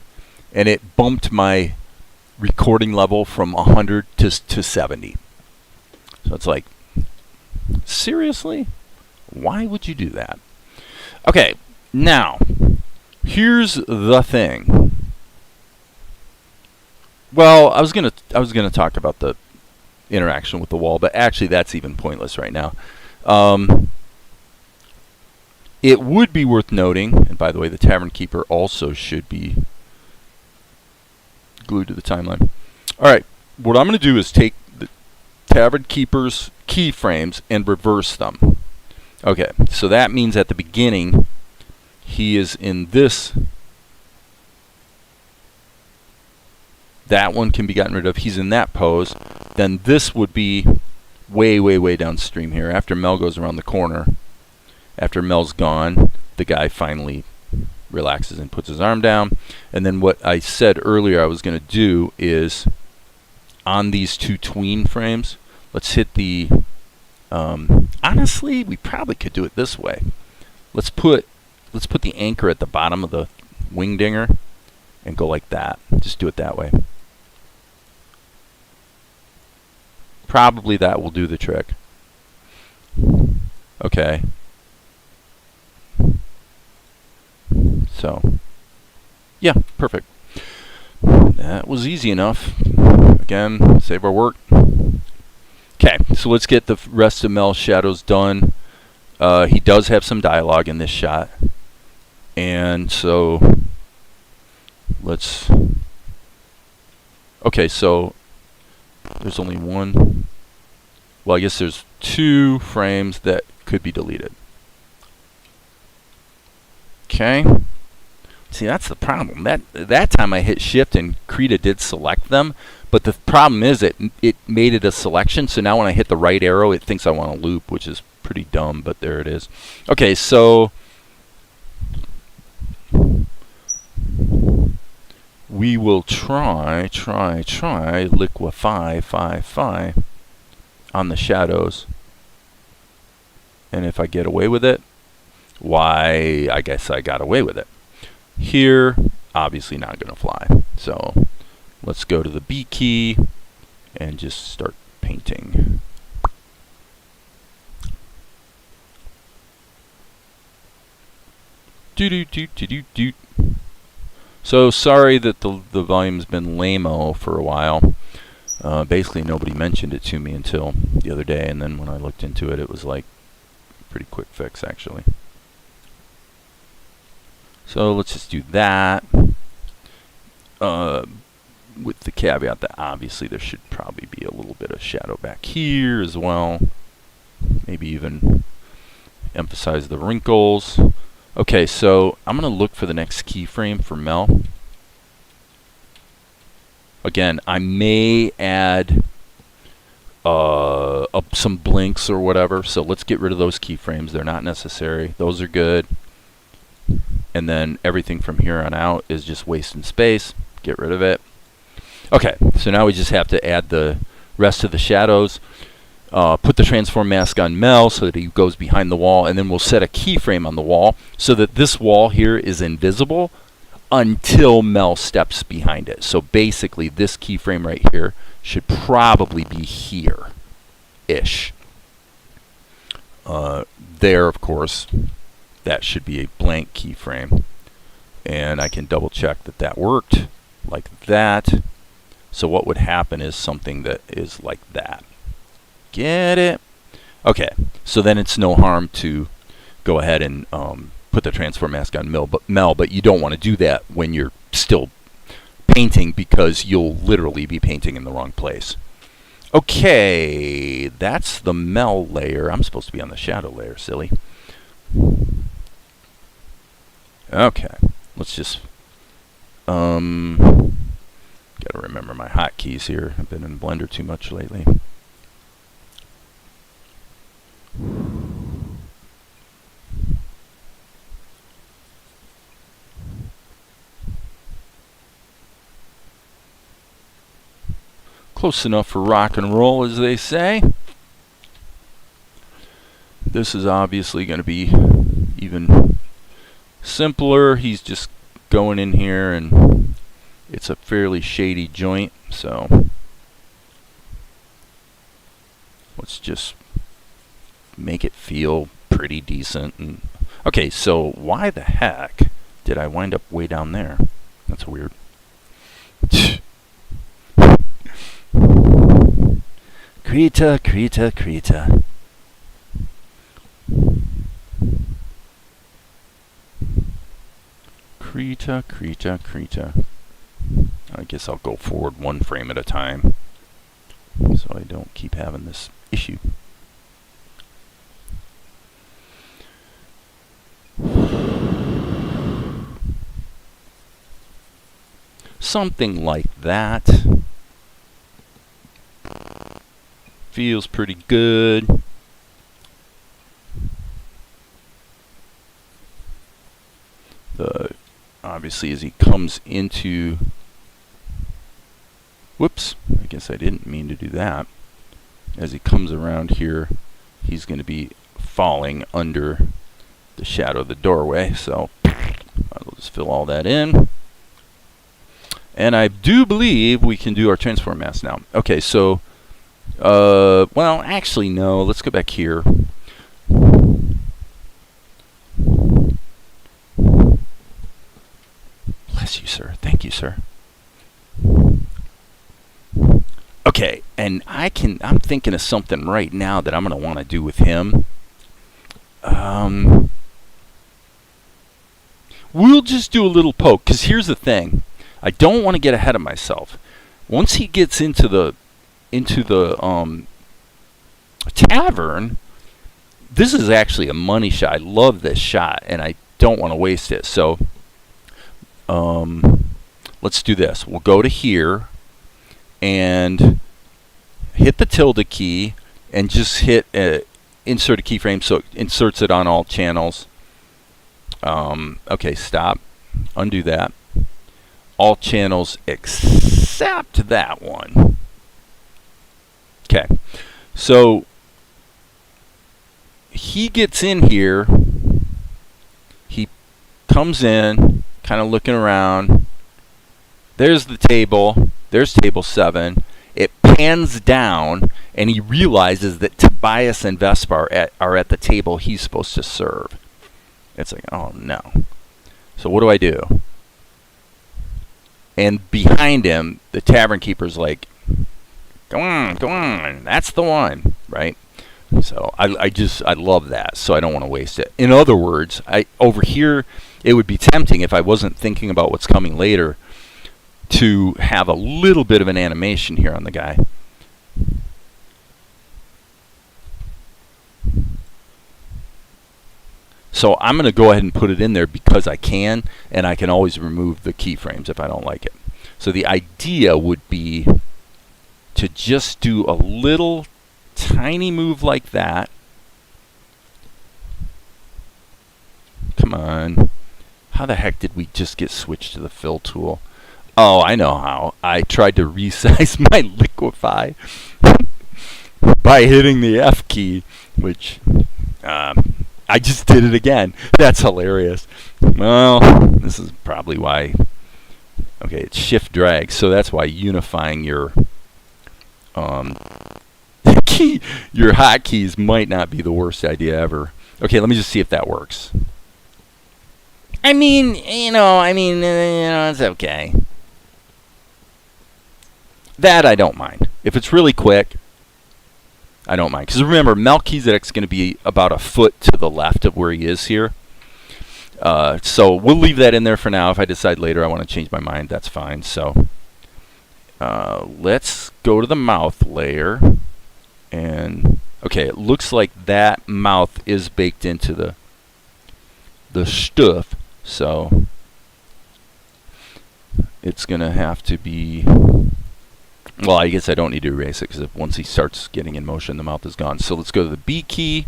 and it bumped my recording level from 100 to 70. So it's like, seriously? Why would you do that? Okay, now, here's the thing. Well, I was gonna talk about the interaction with the wall, but actually that's even pointless right now. It would be worth noting, and by the way, the Tavern Keeper also should be glued to the timeline. Alright, what I'm going to do is take the Tavern Keeper's keyframes and reverse them. Okay, so that means at the beginning, he is in this. That one can be gotten rid of. He's in that pose. Then this would be way, way, way downstream here. After Mel goes around the corner, after Mel's gone, the guy finally relaxes and puts his arm down. And then what I said earlier I was going to do is, on these two tween frames, let's hit the... honestly, we probably could do it this way. Let's put the anchor at the bottom of the wing dinger and go like that. Just do it that way. Probably that will do the trick. Okay. So, yeah, perfect. That was easy enough. Again, save our work. Okay, so let's get the rest of Mel's shadows done. He does have some dialogue in this shot. And so, let's... Okay, so there's only one... Well, I guess there's 2 frames that could be deleted. Okay. See, that's the problem. That time I hit shift and Krita did select them, but the problem is it made it a selection, so now when I hit the right arrow it thinks I want to loop, which is pretty dumb, but there it is. Okay, so we will try liquefy on the shadows. And if I get away with it, why, I guess I got away with it. Here, obviously not going to fly. So let's go to the B key and just start painting. So sorry that the volume's been lame-o for a while. Basically nobody mentioned it to me until the other day, and then when I looked into it, it was like a pretty quick fix actually. So let's just do that, with the caveat that obviously there should probably be a little bit of shadow back here as well. Maybe even emphasize the wrinkles. Okay, so I'm going to look for the next keyframe for Mel. Again, I may add some blinks or whatever, so let's get rid of those keyframes. They're not necessary. Those are good. And then everything from here on out is just wasting space. Get rid of it. Okay, so now we just have to add the rest of the shadows. Put the transform mask on Mel so that he goes behind the wall, and then we'll set a keyframe on the wall so that this wall here is invisible until Mel steps behind it. So basically this keyframe right here should probably be here-ish. There, of course, that should be a blank keyframe. And I can double check that that worked like that. So what would happen is something that is like that. Get it? Okay, so then it's no harm to go ahead and put the transform mask on Mel, but you don't want to do that when you're still painting because you'll literally be painting in the wrong place. Okay, that's the Mel layer. I'm supposed to be on the shadow layer, silly. Okay, let's just gotta remember my hotkeys here. I've been in Blender too much lately. Close enough for rock and roll, as they say. This is obviously going to be even simpler. He's just going in here, and it's a fairly shady joint, so let's just make it feel pretty decent. And okay, so why the heck did I wind up way down there? That's weird. Krita, Krita, Krita. Krita, Krita, Krita. I guess I'll go forward one frame at a time so I don't keep having this issue. Something like that. Feels pretty good. Obviously, as he comes into... Whoops, I guess I didn't mean to do that. As he comes around here, he's going to be falling under the shadow of the doorway. So I'll just fill all that in. And I do believe we can do our transform mask now. Okay, so, well, actually, no. Let's go back here. Bless you, sir. Thank you, sir. Okay, and I'm thinking of something right now that I'm going to want to do with him. We'll just do a little poke, because here's the thing. I don't want to get ahead of myself. Once he gets into the tavern, this is actually a money shot. I love this shot, and I don't want to waste it. So let's do this. We'll go to here and hit the tilde key and just hit insert a keyframe so it inserts it on all channels. Okay, stop. Undo that. All channels except that one. Okay, so he gets in here. He comes in, kind of looking around. There's the table. There's table 7. It pans down, and he realizes that Tobias and Vespa are at the table he's supposed to serve. It's like, oh no. So what do I do? And behind him, the tavern keeper's like, go on, that's the one, right? So I love that, so I don't want to waste it. In other words, over here, it would be tempting if I wasn't thinking about what's coming later to have a little bit of an animation here on the guy. So I'm going to go ahead and put it in there because I can, and I can always remove the keyframes if I don't like it. So the idea would be to just do a little tiny move like that. Come on. How the heck did we just get switched to the fill tool? Oh, I know how. I tried to resize my liquefy by hitting the F key, which I just did it again. That's hilarious. Well, this is probably why. Okay, it's shift drag, so that's why unifying your key, your hotkeys might not be the worst idea ever. Okay, let me just see if that works. I mean, it's okay. That I don't mind. If it's really quick, I don't mind. Because remember, Melchizedek's going to be about a foot to the left of where he is here. So we'll leave that in there for now. If I decide later I want to change my mind, that's fine. So let's go to the mouth layer. And okay, it looks like that mouth is baked into the stuff. So it's going to have to be... Well, I guess I don't need to erase it because once he starts getting in motion, the mouth is gone. So let's go to the B key.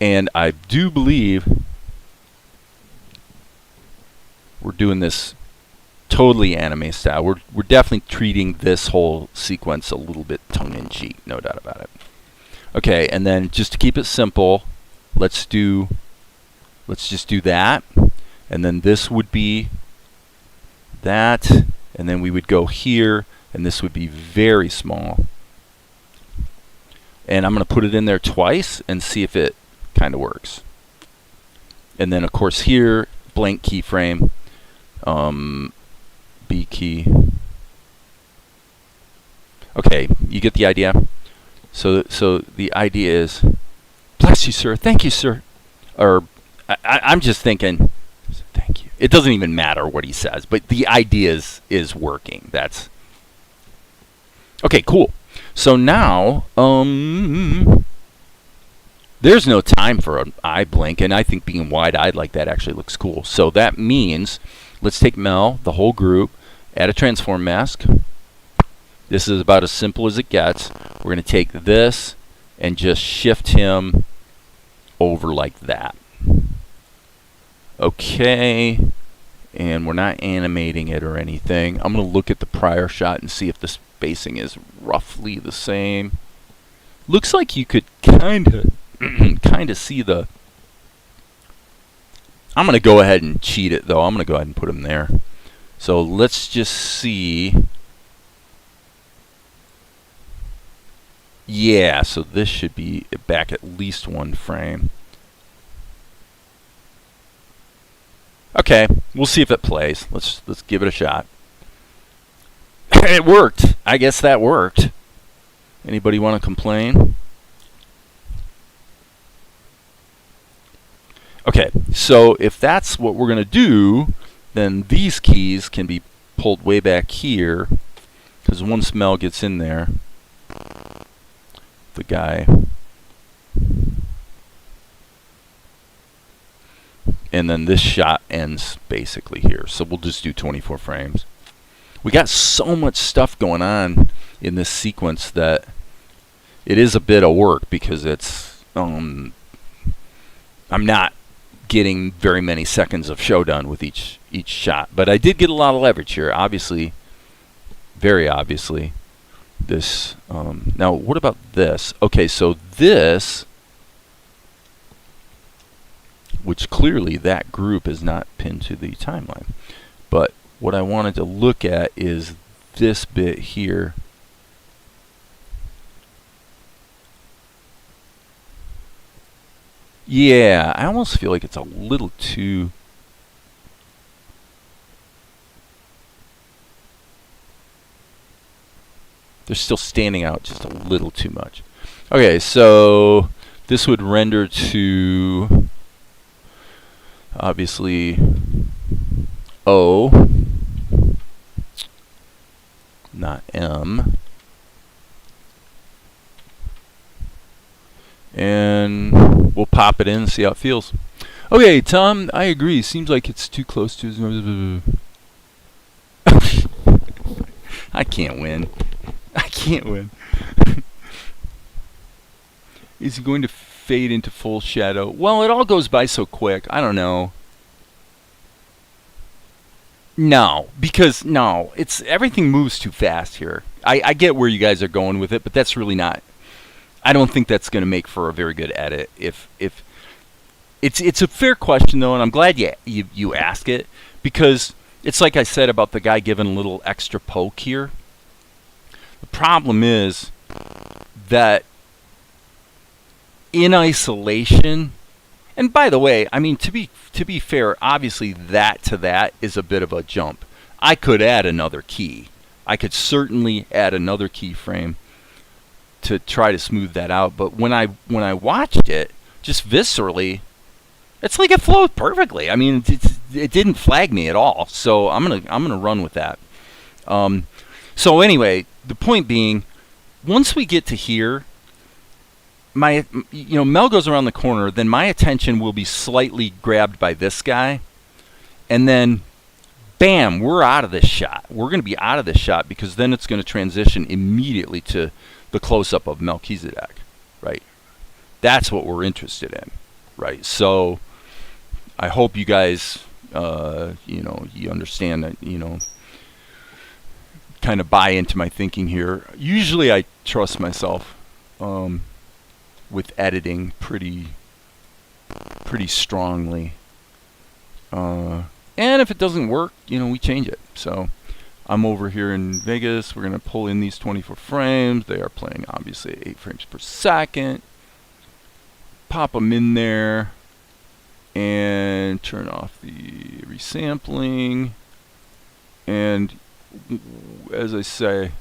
And I do believe we're doing this totally anime style. We're definitely treating this whole sequence a little bit tongue-in-cheek, no doubt about it. Okay, and then just to keep it simple, let's just do that, and then this would be that, and then we would go here, and this would be very small. And I'm going to put it in there twice and see if it kind of works. And then of course here, blank keyframe, B key. Okay, you get the idea. So the idea is, bless you, sir. Thank you, sir. Or I'm just thinking, thank you. It doesn't even matter what he says, but the idea is working. That's okay. Cool. So now, there's no time for an eye blink, and I think being wide-eyed like that actually looks cool. So that means, let's take Mel, the whole group, add a transform mask. This is about as simple as it gets. We're going to take this and just shift him over like that. Okay, and we're not animating it or anything. I'm going to look at the prior shot and see if the spacing is roughly the same. Looks like you could kind of see the... I'm going to go ahead and cheat it, though. I'm going to go ahead and put him there. So let's just see. Yeah, so this should be back at least one frame. Okay, we'll see if it plays. Let's give it a shot. It worked. I guess that worked. Anybody want to complain? Okay, so if that's what we're going to do, then these keys can be pulled way back here, because once Mel gets in there, the guy, and then this shot ends basically here. So we'll just do 24 frames. We got so much stuff going on in this sequence that it is a bit of work, because it's I'm not getting very many seconds of show done with each shot, but I did get a lot of leverage here, obviously, very obviously. This now what about this? Okay, so this, which clearly that group is not pinned to the timeline, but what I wanted to look at is this bit here. Yeah, I almost feel like it's a little too... They're still standing out just a little too much. Okay, so this would render to obviously O, not M. And we'll pop it in and see how it feels. Okay, Tom, I agree. Seems like it's too close to his... I can't win. I can't win. Is it going to fade into full shadow? Well, it all goes by so quick. I don't know. No, because no, everything moves too fast here. I get where you guys are going with it, but that's really not... I don't think that's going to make for a very good edit. If it's a fair question though, and I'm glad you ask it, because it's like I said about the guy giving a little extra poke here. The problem is that in isolation, and by the way, I mean to be fair, obviously that to that is a bit of a jump. I could add another key. I could certainly add another keyframe to try to smooth that out, but when I watched it, just viscerally, it's like it flowed perfectly. I mean, it didn't flag me at all. So I'm gonna run with that. So anyway, the point being, once we get to here, Mel goes around the corner, then my attention will be slightly grabbed by this guy, and then bam, we're out of this shot. We're going to be out of this shot, because then it's going to transition immediately to the close-up of Melchizedek, right? That's what we're interested in, right? So I hope you guys, you understand that, kind of buy into my thinking here. Usually I trust myself with editing pretty strongly. And if it doesn't work, you know, we change it. So I'm over here in Vegas. We're going to pull in these 24 frames. They are playing obviously at 8 frames per second. Pop them in there and turn off the resampling. And as I say,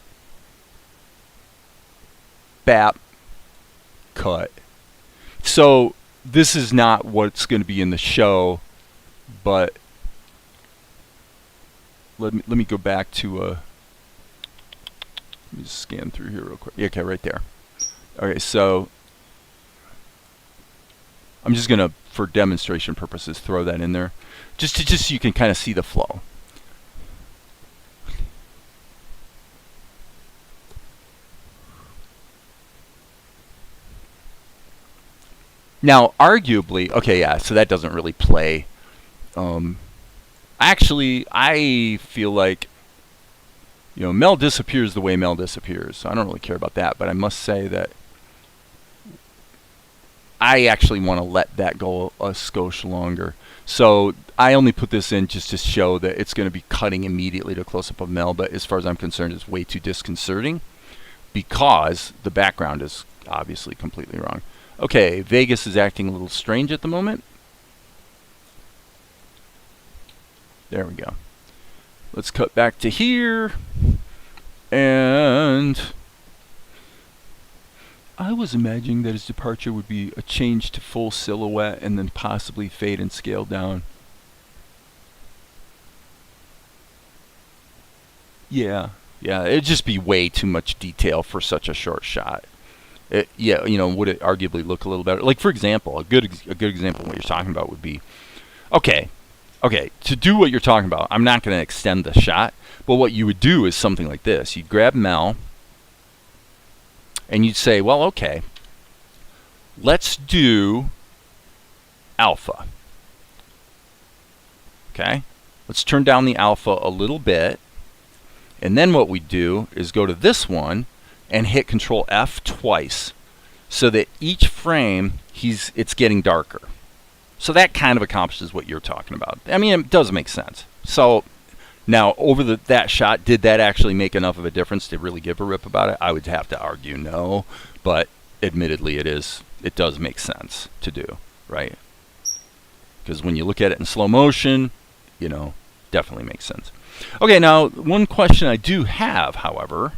BAP, cut. So this is not what's going to be in the show, but let me go back to let me just scan through here real quick. Yeah, okay, right there. Okay, so I'm just gonna, for demonstration purposes, throw that in there, just so you can kind of see the flow. Now, arguably, okay, yeah, so that doesn't really play. Actually, I feel like, you know, Mel disappears the way Mel disappears. So I don't really care about that, but I must say that I actually want to let that go a skosh longer. So I only put this in just to show that it's going to be cutting immediately to close-up of Mel, but as far as I'm concerned, it's way too disconcerting because the background is obviously completely wrong. Okay, Vegas is acting a little strange at the moment. There we go. Let's cut back to here. And I was imagining that his departure would be a change to full silhouette and then possibly fade and scale down. Yeah, it'd just be way too much detail for such a short shot. Yeah, you know, would it arguably look a little better? Like, for example, a good example of what you're talking about would be, okay, to do what you're talking about, I'm not going to extend the shot, but what you would do is something like this. You'd grab Mel, and you'd say, well, okay, let's do alpha. Okay? Let's turn down the alpha a little bit, and then what we do is go to this one, and hit Control F twice so that each frame it's getting darker. So that kind of accomplishes what you're talking about. I mean, it does make sense. So now over that shot, did that actually make enough of a difference to really give a rip about it? I would have to argue no, but admittedly it does make sense to do, right? Because when you look at it in slow motion, you know, definitely makes sense. Okay, now one question I do have, however,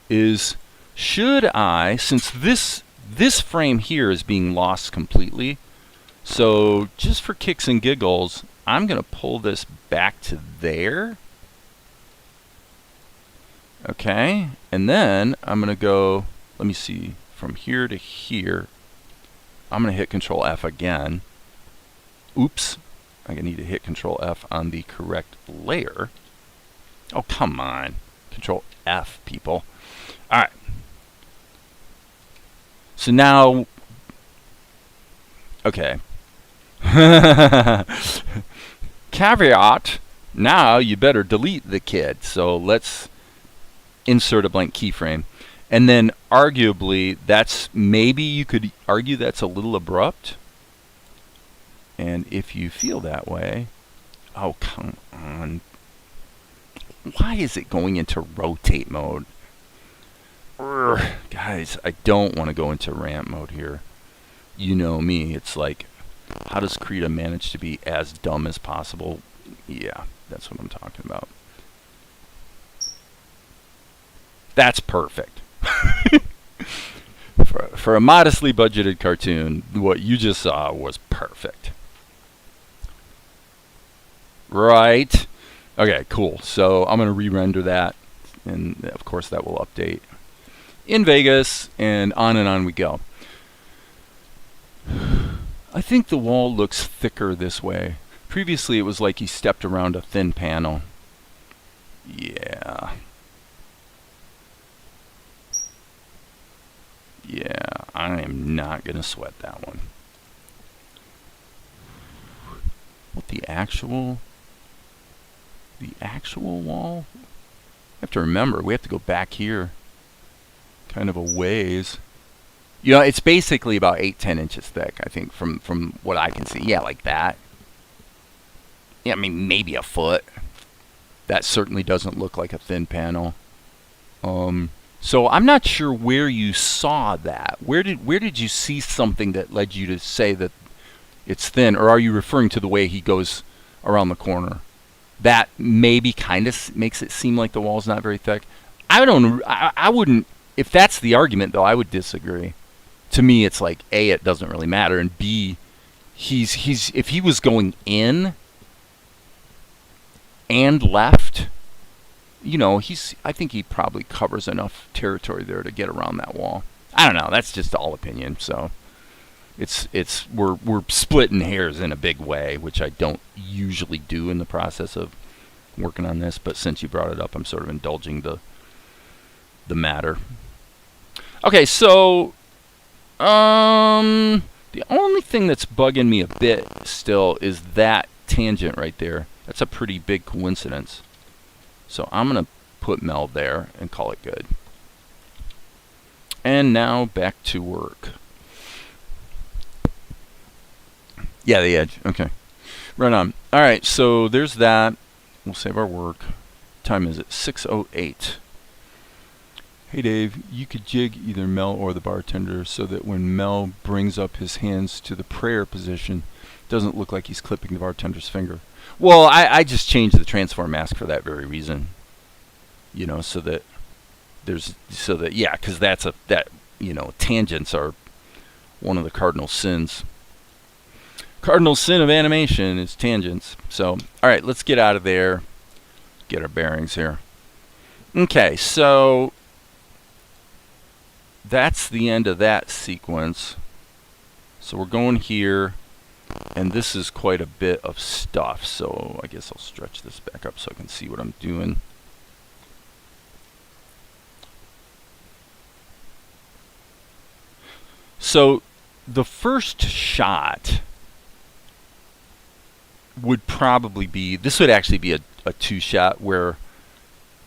is should I, since this frame here is being lost completely, so just for kicks and giggles, I'm going to pull this back to there. Okay, and then I'm going to go, let me see, from here to here. I'm going to hit Control F again. Oops, I need to hit Control F on the correct layer. Oh, come on. Control F, people. All right. So now, okay. Caveat, now you better delete the kid. So let's insert a blank keyframe. And then arguably, maybe you could argue that's a little abrupt. And if you feel that way, oh, come on. Why is it going into rotate mode? Guys, I don't want to go into ramp mode here. You know me. It's like, how does Krita manage to be as dumb as possible? Yeah, that's what I'm talking about. That's perfect. For a modestly budgeted cartoon, what you just saw was perfect. Right. Okay, cool. So I'm going to re-render that. And, of course, that will update in Vegas, and on we go. I think the wall looks thicker this way. Previously, it was like he stepped around a thin panel. Yeah. Yeah, I am not going to sweat that one. What, the actual wall? have to remember, we have to go back here kind of a ways. You know, it's basically about 8-10 inches thick, I think, from what I can see. Yeah, like that. Yeah, I mean, maybe a foot. That certainly doesn't look like a thin panel. So I'm not sure where you saw that. Where did you see something that led you to say that it's thin, or are you referring to the way he goes around the corner? That maybe kind of makes it seem like the wall's not very thick. I wouldn't, if that's the argument though, I would disagree. To me, it's like, A, it doesn't really matter, and B, if he was going in and left, you know, I think he probably covers enough territory there to get around that wall. I don't know, that's just all opinion, so we're splitting hairs in a big way, which I don't usually do in the process of working on this, but since you brought it up, I'm sort of indulging the matter. Okay, so the only thing that's bugging me a bit still is that tangent right there. That's a pretty big coincidence. So I'm going to put Mel there and call it good. And now back to work. Yeah, the edge. Okay. Right on. All right, so there's that. We'll save our work. Time is at 6:08. Hey Dave, you could jig either Mel or the bartender so that when Mel brings up his hands to the prayer position, it doesn't look like he's clipping the bartender's finger. Well, I just changed the transform mask for that very reason. You know, so that yeah, because tangents are one of the cardinal sins. Cardinal sin of animation is tangents. So, all right, let's get out of there. Get our bearings here. Okay, so that's the end of that sequence. So we're going here, and this is quite a bit of stuff. So I guess I'll stretch this back up so I can see what I'm doing. So the first shot would probably be, this would actually be a two-shot where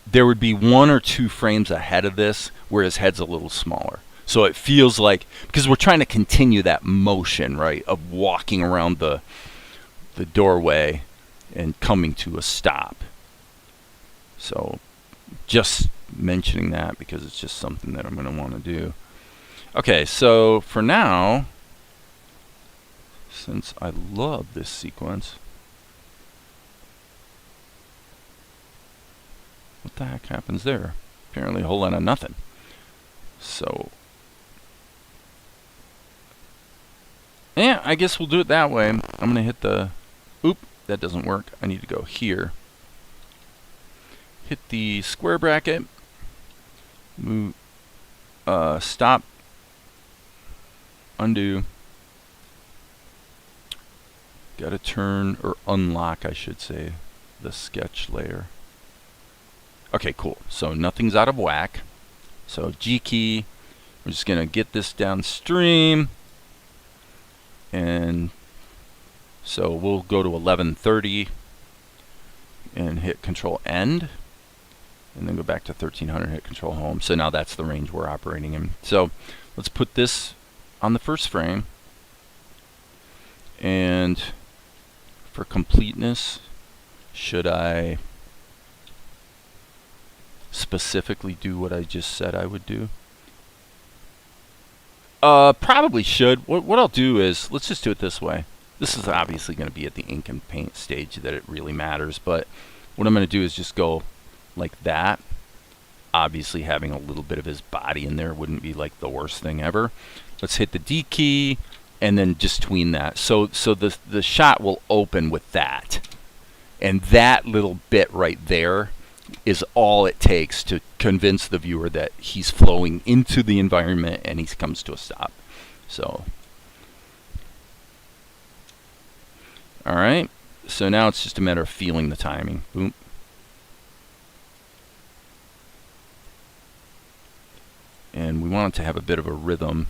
there would be 1 or 2 frames ahead of this where his head's a little smaller. So it feels like, because we're trying to continue that motion, right, of walking around the doorway and coming to a stop. So just mentioning that because it's just something that I'm going to want to do. Okay, so for now, since I love this sequence, what the heck happens there? Apparently a whole lot of nothing. So, yeah, I guess we'll do it that way. I'm going to hit the, oop, that doesn't work. I need to go here. Hit the square bracket, move, stop, undo. Got to turn, or unlock, I should say, the sketch layer. Okay, cool. So nothing's out of whack. So G key, we're just going to get this downstream. And so we'll go to 1130 and hit Control End. And then go back to 1300, hit Control Home. So now that's the range we're operating in. So let's put this on the first frame. And for completeness, should I specifically do what I just said I would do? Probably should. What I'll do is, let's just do it this way. This is obviously going to be at the ink and paint stage that it really matters, but what I'm going to do is just go like that. Obviously having a little bit of his body in there wouldn't be like the worst thing ever. Let's hit the D key and then just tween that. So the shot will open with that. And that little bit right there is all it takes to convince the viewer that he's flowing into the environment and he comes to a stop. So, all right. So now it's just a matter of feeling the timing. Boom. And we want it to have a bit of a rhythm.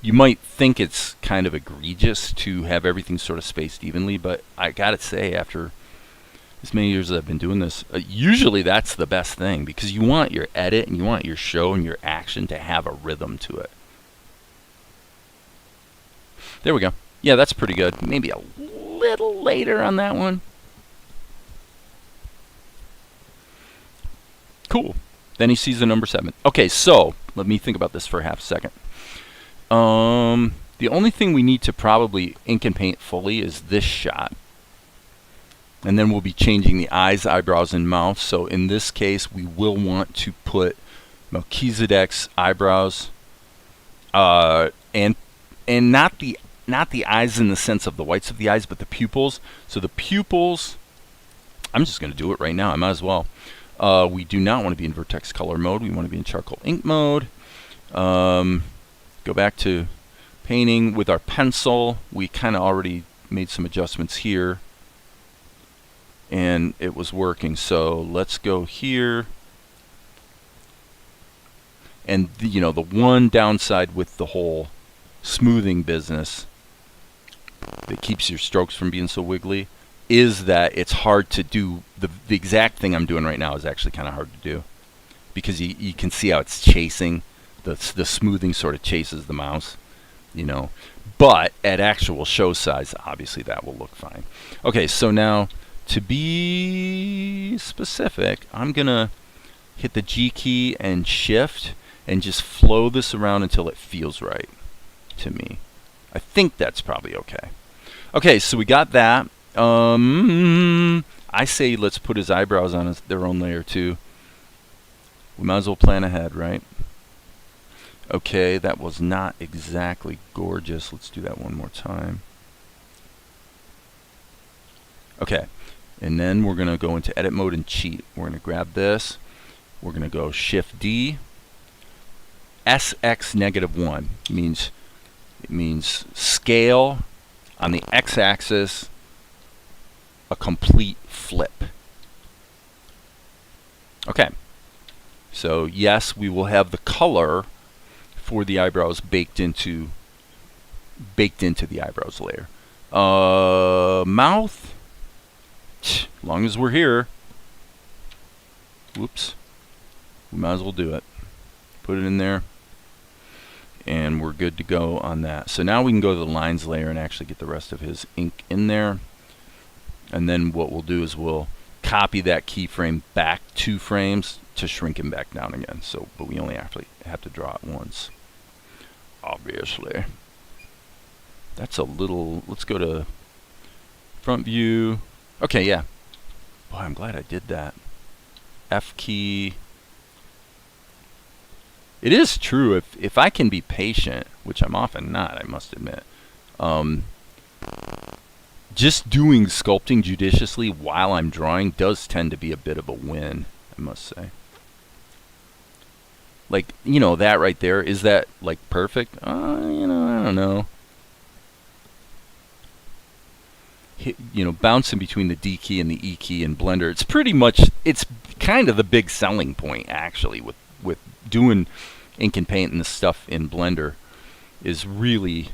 You might think it's kind of egregious to have everything sort of spaced evenly, but I gotta say, after as many years as I've been doing this, usually that's the best thing, because you want your edit and you want your show and your action to have a rhythm to it. There we go. Yeah, that's pretty good. Maybe a little later on that one. Cool. Then he sees the number 7. Okay, so let me think about this for a half second. The only thing we need to probably ink and paint fully is this shot. And then we'll be changing the eyes, eyebrows, and mouth. So in this case, we will want to put Melchizedek's eyebrows, and not the eyes in the sense of the whites of the eyes, but the pupils. So the pupils, I'm just going to do it right now. I might as well. We do not want to be in vertex color mode. We want to be in charcoal ink mode. Go back to painting with our pencil. We kind of already made some adjustments here, and it was working. So let's go here. And you know, the one downside with the whole smoothing business that keeps your strokes from being so wiggly is that it's hard to do. The exact thing I'm doing right now is actually kind of hard to do, because you can see how it's chasing. The smoothing sort of chases the mouse, you know. But at actual show size, obviously that will look fine. Okay, so now to be specific, I'm going to hit the G key and shift and just flow this around until it feels right to me. I think that's probably okay. Okay, so we got that. I say let's put his eyebrows on their own layer too. We might as well plan ahead, right? Okay, that was not exactly gorgeous. Let's do that one more time. Okay, and then we're going to go into edit mode and cheat. We're going to grab this. We're going to go Shift D. SX -1 means scale on the x-axis, a complete flip. Okay, so yes, we will have the color for the eyebrows baked into the eyebrows layer. Mouth, as long as we're here, whoops, we might as well do it. Put it in there, and we're good to go on that. So now we can go to the lines layer and actually get the rest of his ink in there. And then what we'll do is we'll copy that keyframe back 2 frames to shrink him back down again. So, but we only actually have to draw it once, obviously. That's a little, let's go to front view. Okay, yeah. Boy, I'm glad I did that. F key. It is true, if I can be patient, which I'm often not, I must admit, just doing sculpting judiciously while I'm drawing does tend to be a bit of a win, I must say. Like, you know, that right there, is that, like, perfect? You know, I don't know. You know, bouncing between the D key and the E key in Blender, it's pretty much, it's kind of the big selling point, actually, with doing ink and paint and the stuff in Blender, is really,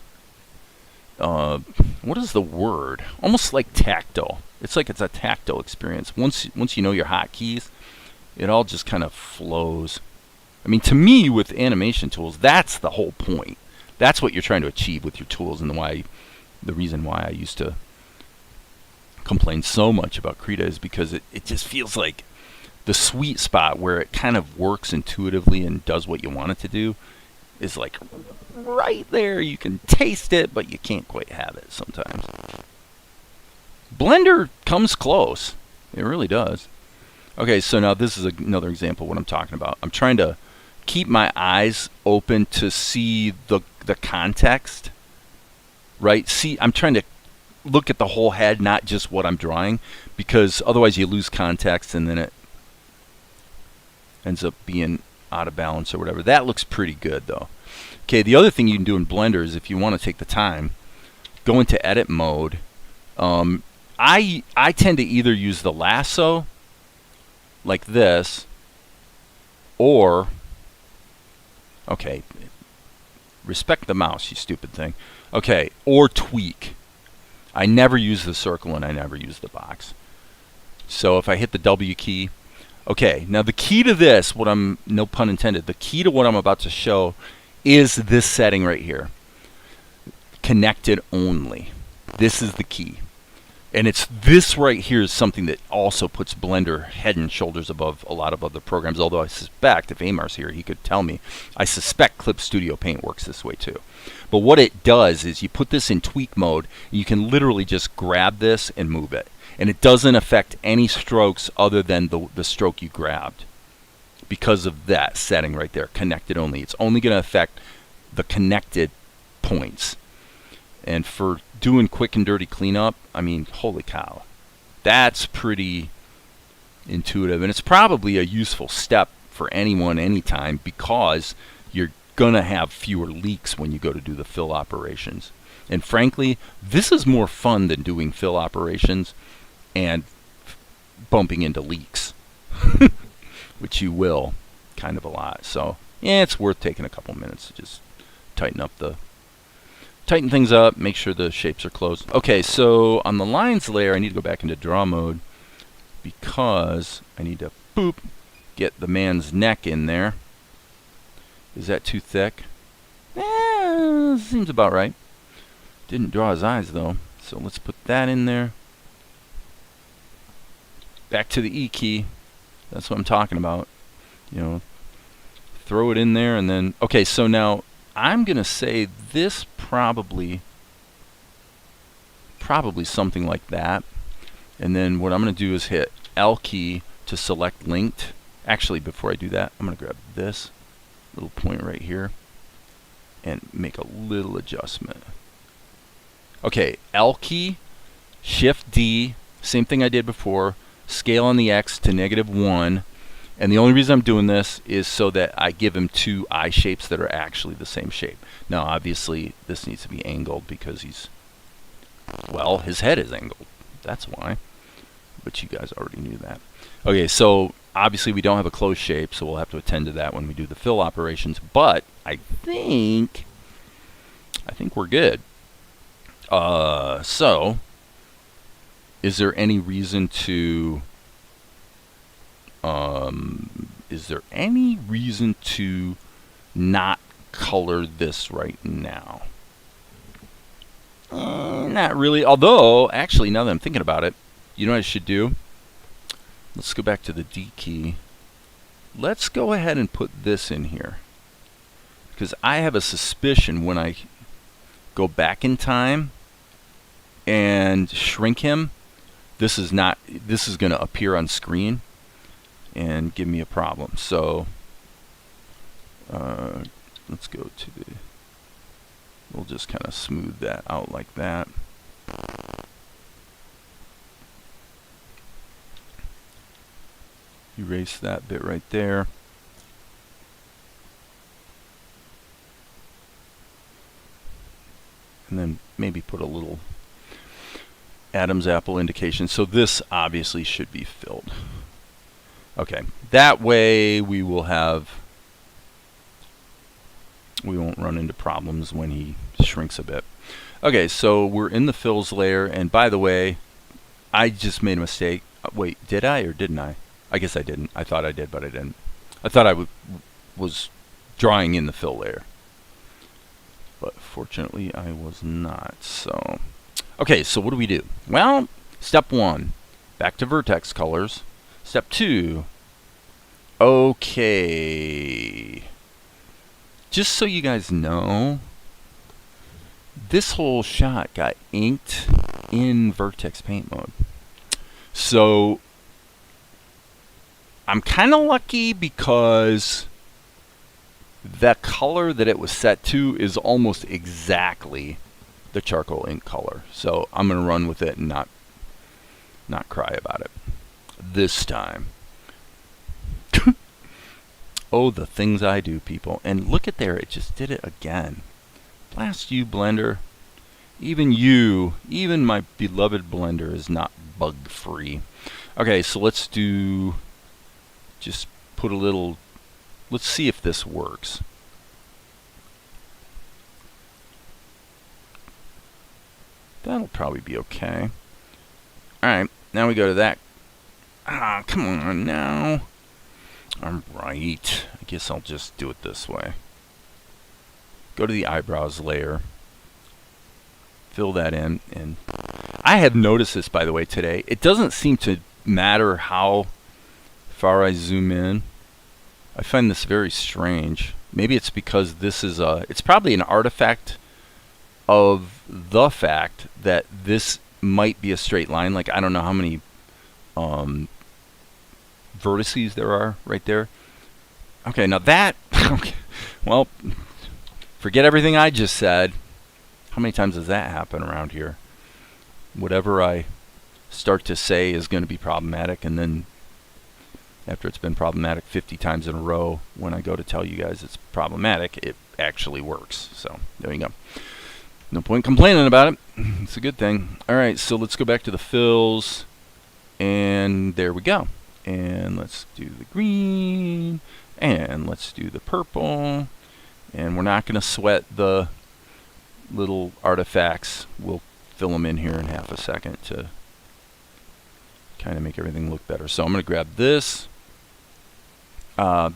what is the word? Almost like tactile. It's like it's a tactile experience. Once you know your hotkeys, it all just kind of flows. I mean, to me, with animation tools, that's the whole point. That's what you're trying to achieve with your tools, and the reason why I used to complain so much about Krita is because it just feels like the sweet spot where it kind of works intuitively and does what you want it to do is like right there. You can taste it, but you can't quite have it sometimes. Blender comes close. It really does. Okay, so now this is another example of what I'm talking about. I'm trying to keep my eyes open to see the context, right? See, I'm trying to look at the whole head, not just what I'm drawing, because otherwise you lose context and then it ends up being out of balance or whatever. That looks pretty good though. Okay, the other thing you can do in Blender is, if you want to take the time, go into edit mode. I tend to either use the lasso like this, or, okay, respect the mouse, you stupid thing. Okay, or tweak. I never use the circle and I never use the box. So if I hit the W key, okay, now the key to this, no pun intended, the key to what I'm about to show is this setting right here. Connected only. This is the key. And it's this right here is something that also puts Blender head and shoulders above a lot of other programs, although I suspect, if Amar's here, he could tell me, I suspect Clip Studio Paint works this way too. But what it does is you put this in tweak mode, and you can literally just grab this and move it. And it doesn't affect any strokes other than the stroke you grabbed because of that setting right there, connected only. It's only going to affect the connected points. And for doing quick and dirty cleanup, I mean, holy cow. That's pretty intuitive. And it's probably a useful step for anyone, anytime, because you're going to have fewer leaks when you go to do the fill operations. And frankly, this is more fun than doing fill operations and bumping into leaks, which you will kind of a lot. So, yeah, it's worth taking a couple minutes to just tighten things up, make sure the shapes are closed. Okay, so on the lines layer, I need to go back into draw mode because I need to, boop, get the man's neck in there. Is that too thick? Seems about right. Didn't draw his eyes though, so let's put that in there. Back to the E key. That's what I'm talking about. You know, throw it in there and then, okay, so now I'm going to say this probably something like that. And then what I'm going to do is hit L key to select linked. Actually, before I do that, I'm going to grab this little point right here and make a little adjustment. Okay, L key, Shift D, same thing I did before, scale on the X to -1. And the only reason I'm doing this is so that I give him two eye shapes that are actually the same shape. Now, obviously, this needs to be angled because well, his head is angled. That's why. But you guys already knew that. Okay, so obviously we don't have a closed shape, so we'll have to attend to that when we do the fill operations. But I think we're good. So, is there any reason to not color this right now? Not really. Although, actually, now that I'm thinking about it, you know what I should do? Let's go back to the D key. Let's go ahead and put this in here. Because I have a suspicion when I go back in time and shrink him, this is going to appear on screen and give me a problem. So let's go to we'll just kind of smooth that out like that. Erase that bit right there. And then maybe put a little Adam's apple indication. So this obviously should be filled. Okay, that way we won't run into problems when he shrinks a bit. Okay, so we're in the fills layer, and by the way, I just made a mistake. Wait, did I or didn't I? I guess I didn't. I thought I did, but I didn't. I thought I was drawing in the fill layer, but fortunately I was not. So, okay, so what do we do? Well, step 1, back to vertex colors. Step 2, okay. Just so you guys know, this whole shot got inked in vertex paint mode. So I'm kind of lucky because the color that it was set to is almost exactly the charcoal ink color. So I'm going to run with it and not cry about it this time. Oh, the things I do, people. And look at there, it just did it again. Blast you, Blender. Even you, even my beloved Blender is not bug-free. Okay, so let's just put a little, let's see if this works. That'll probably be okay. Alright, now we go to that Ah, come on now. I'm right. I guess I'll just do it this way. Go to the eyebrows layer. Fill that in. And I have noticed this, by the way, today. It doesn't seem to matter how far I zoom in. I find this very strange. Maybe it's because this is it's probably an artifact of the fact that this might be a straight line. Like, I don't know how many vertices there are right there. Okay, now that, okay, well, forget everything I just said. How many times does that happen around here? Whatever I start to say is going to be problematic, and then after it's been problematic 50 times in a row, when I go to tell you guys it's problematic, it actually works. So there you go. No point complaining about it. It's a good thing. All right, so let's go back to the fills, and there we go. And let's do the green, and let's do the purple, and we're not going to sweat the little artifacts. We'll fill them in here in half a second to kind of make everything look better. So I'm going to grab this, and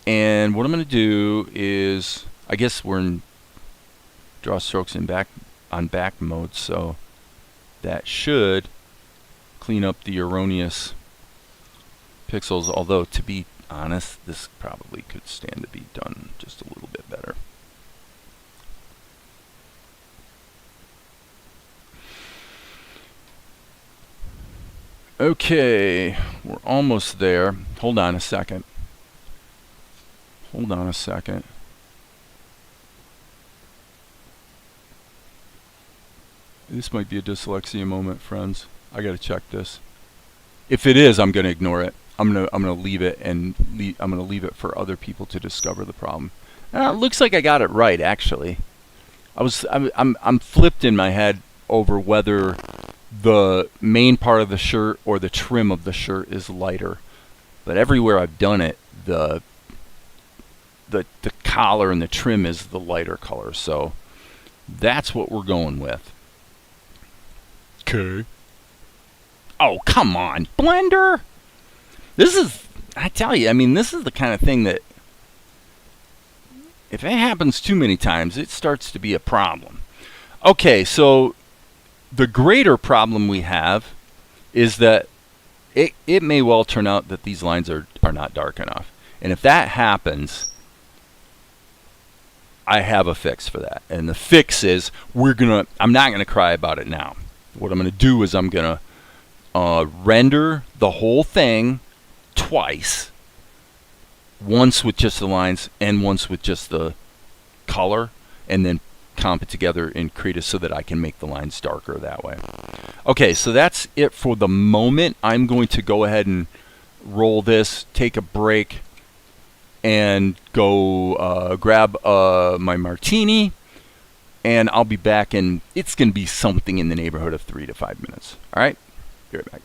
what I'm going to do is, I guess we're in draw strokes in back mode, so that should clean up the erroneous pixels, although to be honest, this probably could stand to be done just a little bit better. Okay, we're almost there. Hold on a second. Hold on a second. This might be a dyslexia moment, friends. I gotta check this. If it is, I'm gonna ignore it. I'm gonna leave it, and I'm gonna leave it for other people to discover the problem. It looks like I got it right, actually. I'm flipped in my head over whether the main part of the shirt or the trim of the shirt is lighter. But everywhere I've done it, the collar and the trim is the lighter color. So that's what we're going with. Okay. Oh, come on, Blender. This is, I tell you, I mean, this is the kind of thing that if it happens too many times, it starts to be a problem. Okay, so the greater problem we have is that it may well turn out that these lines are not dark enough. And if that happens, I have a fix for that. And the fix is I'm not gonna cry about it now. What I'm gonna do is I'm gonna render the whole thing twice. Once with just the lines and once with just the color, and then comp it together in Krita so that I can make the lines darker that way. Okay, so that's it for the moment. I'm going to go ahead and roll this, take a break, and go grab my martini, and I'll be back, and it's going to be something in the neighborhood of 3 to 5 minutes. All right? Be right back.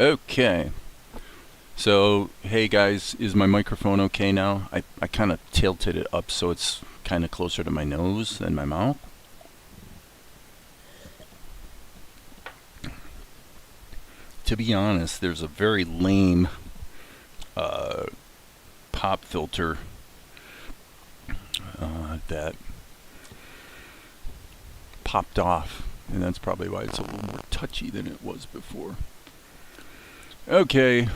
Okay. So, hey guys, is my microphone okay now? I kind of tilted it up so it's kind of closer to my nose than my mouth. To be honest, there's a very lame pop filter that popped off, and that's probably why it's a little more touchy than it was before. Okay,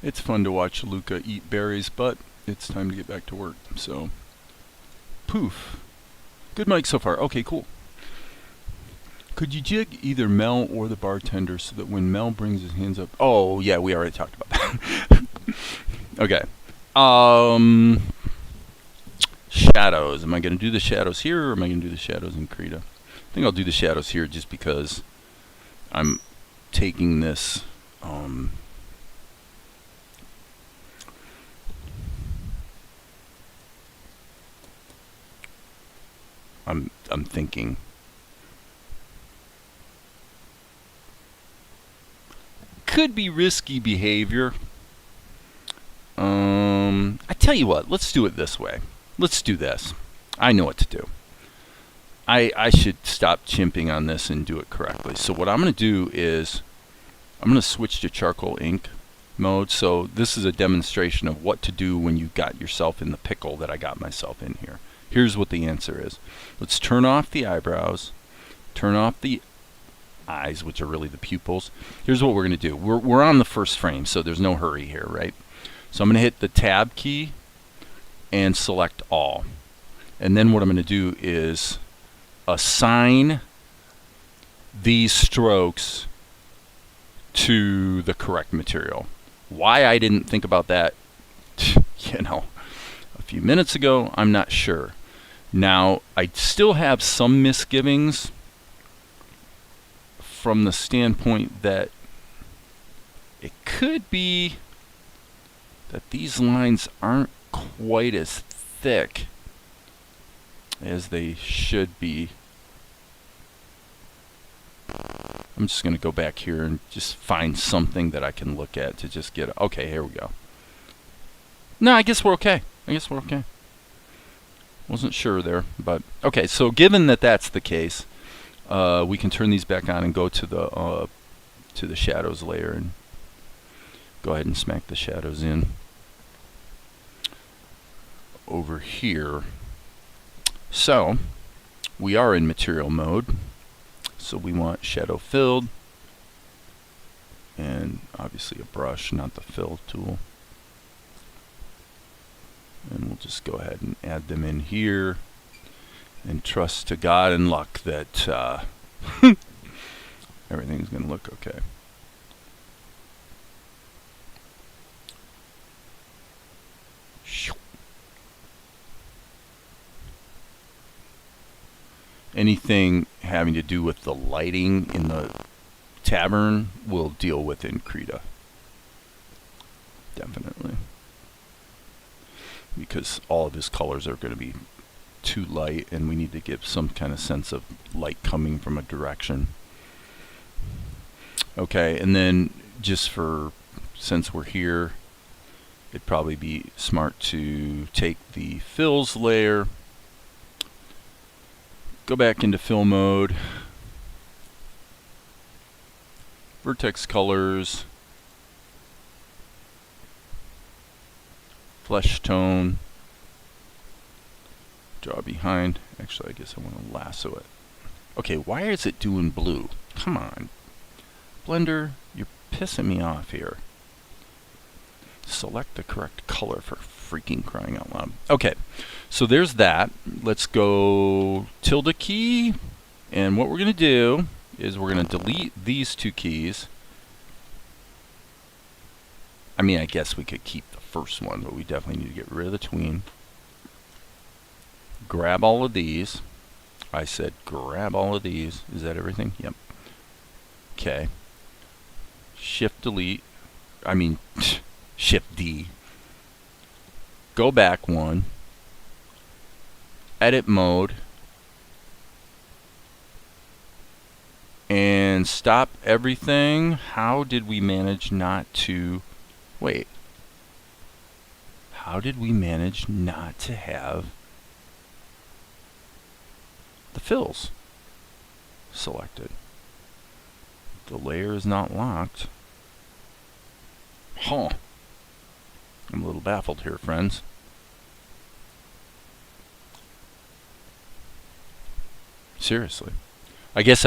it's fun to watch Luka eat berries, but it's time to get back to work, so poof. Good mic so far. Okay, cool. Could you jig either Mel or the bartender so that when Mel brings his hands up... Oh, yeah, we already talked about that. Okay. Shadows. Am I going to do the shadows here, or am I going to do the shadows in Krita? I think I'll do the shadows here just because I'm taking this... I'm thinking... Could be risky behavior. I tell you what, let's do it this way. Let's do this. I know what to do. I should stop chimping on this and do it correctly. So what I'm going to do is I'm going to switch to charcoal ink mode. So this is a demonstration of what to do when you got yourself in the pickle that I got myself in here. Here's what the answer is. Let's turn off the eyebrows, turn off the eyes, which are really the pupils. Here's what we're going to do. We're on the first frame, so there's no hurry here, right? So I'm going to hit the tab key and select all. And then what I'm going to do is assign these strokes to the correct material. Why I didn't think about that, a few minutes ago, I'm not sure. Now, I still have some misgivings from the standpoint that it could be that these lines aren't quite as thick as they should be. I'm just going to go back here and just find something that I can look at to just get... Okay, here we go. No, I guess we're okay. Wasn't sure there, but... Okay, so given that that's the case, we can turn these back on and go to the shadows layer and go ahead and smack the shadows in over here. So we are in material mode, so we want shadow filled and obviously a brush, not the fill tool, and we'll just go ahead and add them in here and trust to God and luck that everything's going to look okay. Anything having to do with the lighting in the tavern we'll deal with in Krita. Definitely. Because all of his colors are going to be too light, and we need to give some kind of sense of light coming from a direction. Okay, and then just for, since we're here, it'd probably be smart to take the fills layer, go back into fill mode, vertex colors, flesh tone, draw behind. Actually, I guess I want to lasso it. Okay, why is it doing blue? Come on. Blender, you're pissing me off here. Select the correct color, for freaking crying out loud. Okay, so there's that. Let's go tilde key, and what we're going to do is we're going to delete these two keys. I mean, I guess we could keep the first one, but we definitely need to get rid of the tween. Grab all of these. I said grab all of these. Is that everything? Yep. Okay. Shift delete. I mean, Shift D. Go back one. Edit mode. And and stop everything. How did we manage not to... Wait. How did we manage not to have the fills selected? The layer is not locked. Huh. I'm a little baffled here, friends. Seriously. I guess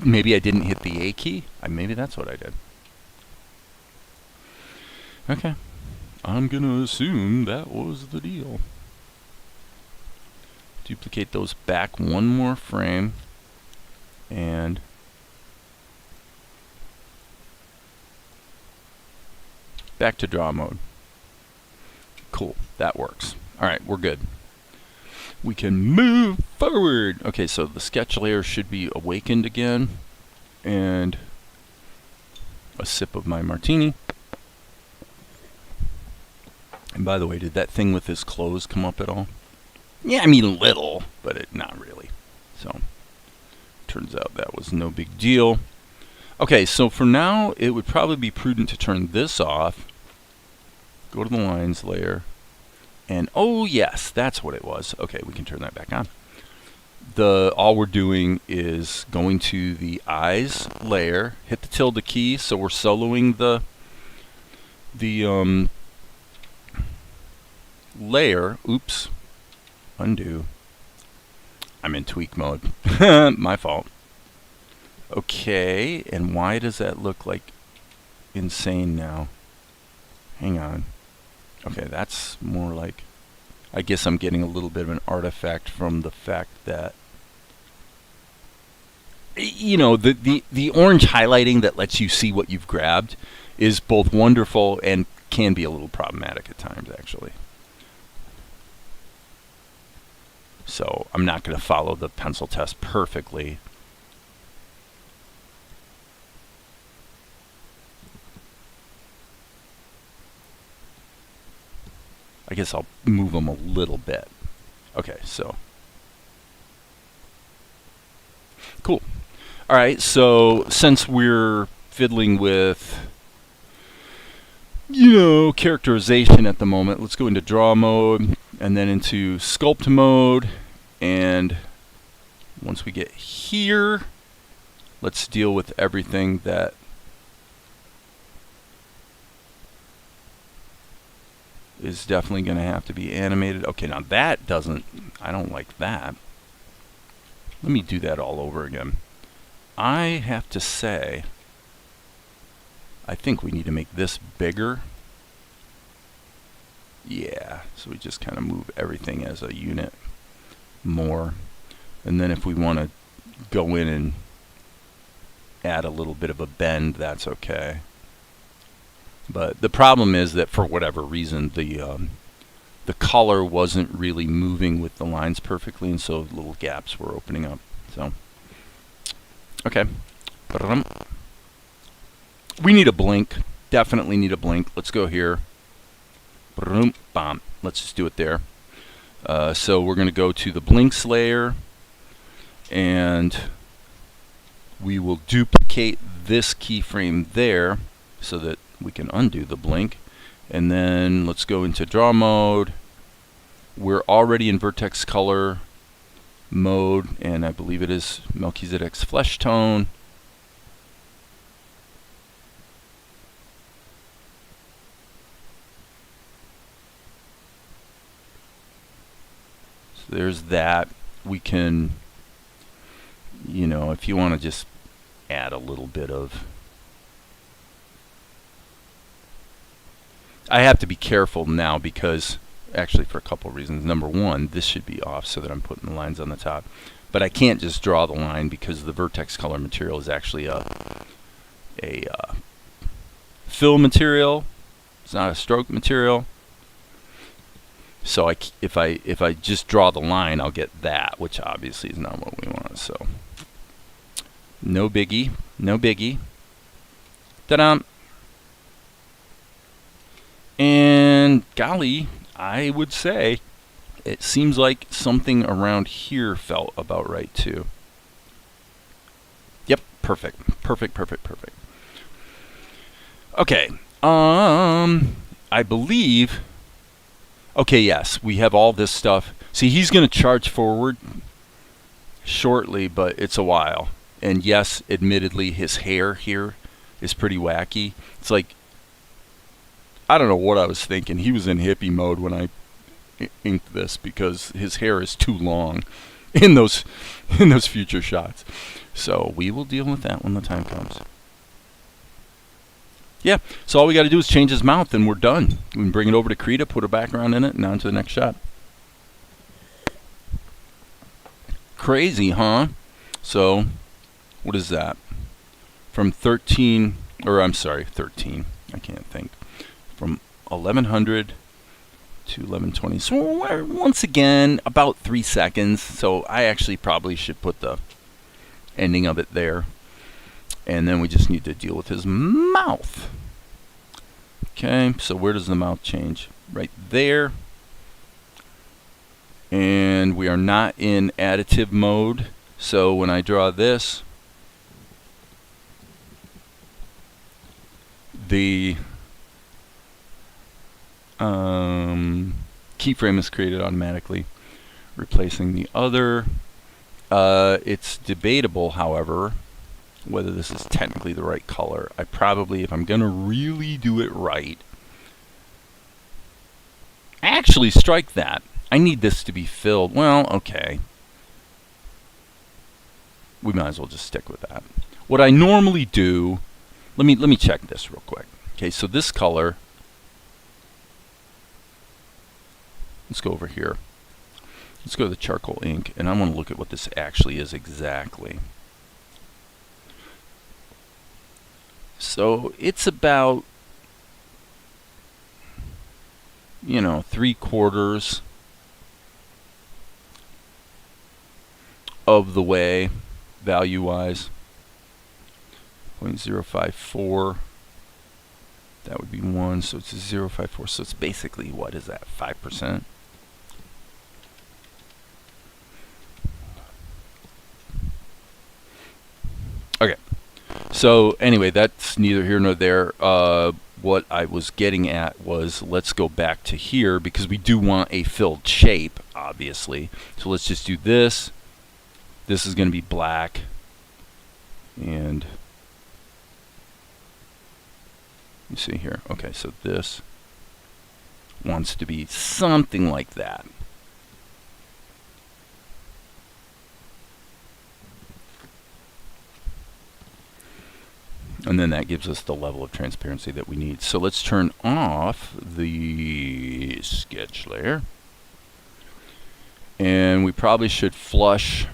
maybe I didn't hit the A key. Maybe that's what I did. Okay. I'm gonna assume that was the deal. Duplicate those back one more frame and back to draw mode. Cool, that works. Alright, we're good. We can move forward. Okay, so the sketch layer should be awakened again. And a sip of my martini. And by the way, did that thing with his clothes come up at all? Yeah, I mean a little, but not really. So, turns out that was no big deal. Okay, so for now, it would probably be prudent to turn this off. Go to the lines layer. And, oh yes, that's what it was. Okay, we can turn that back on. All we're doing is going to the eyes layer, hit the tilde key, so we're soloing the layer. Oops. Undo. I'm in tweak mode. My fault. Okay, and why does that look like insane now? Hang on. Okay, that's more like... I guess I'm getting a little bit of an artifact from the fact that... You know, the orange highlighting that lets you see what you've grabbed is both wonderful and can be a little problematic at times, actually. So I'm not going to follow the pencil test perfectly. I guess I'll move them a little bit. Okay, so. Cool. All right, so since we're fiddling with, you know, characterization at the moment, let's go into draw mode and then into sculpt mode. And once we get here, let's deal with everything that is definitely going to have to be animated. Okay, now that doesn't, I don't like that. Let me do that all over again. I have to say, I think we need to make this bigger. Yeah, so we just kind of move everything as a unit more. And then if we want to go in and add a little bit of a bend, that's okay. But the problem is that for whatever reason, the color wasn't really moving with the lines perfectly, and so little gaps were opening up. So, okay. We need a blink. Definitely need a blink. Let's go here. Bam. Let's just do it there. So we're going to go to the blinks layer, and we will duplicate this keyframe there so that we can undo the blink. And then let's go into draw mode. We're already in vertex color mode, and I believe it is Melchizedek's flesh tone. So there's that. We can, you know, if you want to just add a little bit of... I have to be careful now because, actually for a couple of reasons. Number one, this should be off so that I'm putting the lines on the top. But I can't just draw the line because the vertex color material is actually a fill material. It's not a stroke material. So if I just draw the line, I'll get that, which obviously is not what we want. So no biggie, no biggie. Ta-da! And golly, I would say it seems like something around here felt about right too. Yep, Perfect. Perfect, perfect, perfect. Okay. I believe... Okay, yes, we have all this stuff. See, he's going to charge forward shortly, but it's a while. And yes, admittedly, his hair here is pretty wacky. It's like, I don't know what I was thinking. He was in hippie mode when I inked this because his hair is too long in those future shots. So we will deal with that when the time comes. Yeah, so all we got to do is change his mouth and we're done. We can bring it over to Krita, put a background in it, and on to the next shot. Crazy, huh? So, what is that? From 13, I can't think. From 1100 to 1120. So we're once again about 3 seconds. So I actually probably should put the ending of it there. And then we just need to deal with his mouth. Okay, so where does the mouth change? Right there. And we are not in additive mode. So when I draw this, the keyframe is created automatically, replacing the other. It's debatable, however, whether this is technically the right color. I probably, if I'm going to really do it right, actually strike that. I need this to be filled. Well, okay. We might as well just stick with that. What I normally do, let me check this real quick. Okay, so this color, let's go over here. Let's go to the charcoal ink, and I want to look at what this actually is exactly. So it's about, 3/4 of the way, value-wise. 0.054. That would be 1, so it's a 0.54. So it's basically, what is that, 5%? Okay. So anyway, that's neither here nor there. What I was getting at was, let's go back to here because we do want a filled shape, obviously. So let's just do this. This is going to be black. And you see here. Okay, so this wants to be something like that. And then that gives us the level of transparency that we need. So let's turn off the sketch layer. And we probably should flush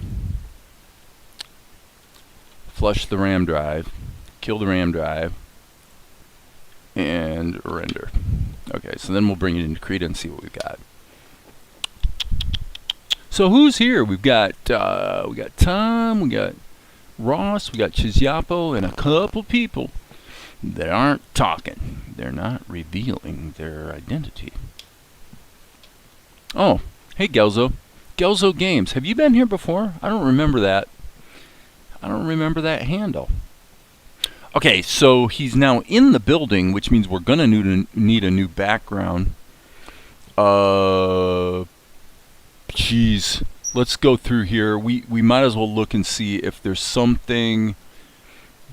the RAM drive, kill the RAM drive, and render. Okay, so then we'll bring it into Krita and see what we've got. So who's here? We've got Tom, we got Ross, we got Chiziapo, and a couple people that aren't talking. They're not revealing their identity. Oh, hey Gelzo. Gelzo Games. Have you been here before? I don't remember that. I don't remember that handle. Okay, so he's now in the building, which means we're going to need a new background. Geez. Let's go through here. We might as well look and see if there's something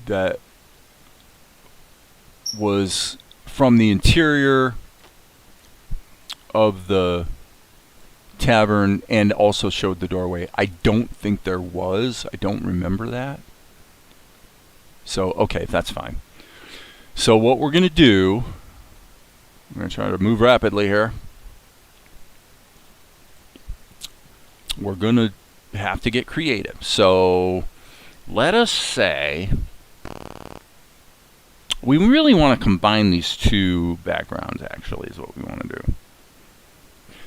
that was from the interior of the tavern and also showed the doorway. I don't think there was. I don't remember that. So, okay, that's fine. So what we're going to do, I'm going to try to move rapidly here. We're going to have to get creative. So let us say we really want to combine these two backgrounds, actually, is what we want to do.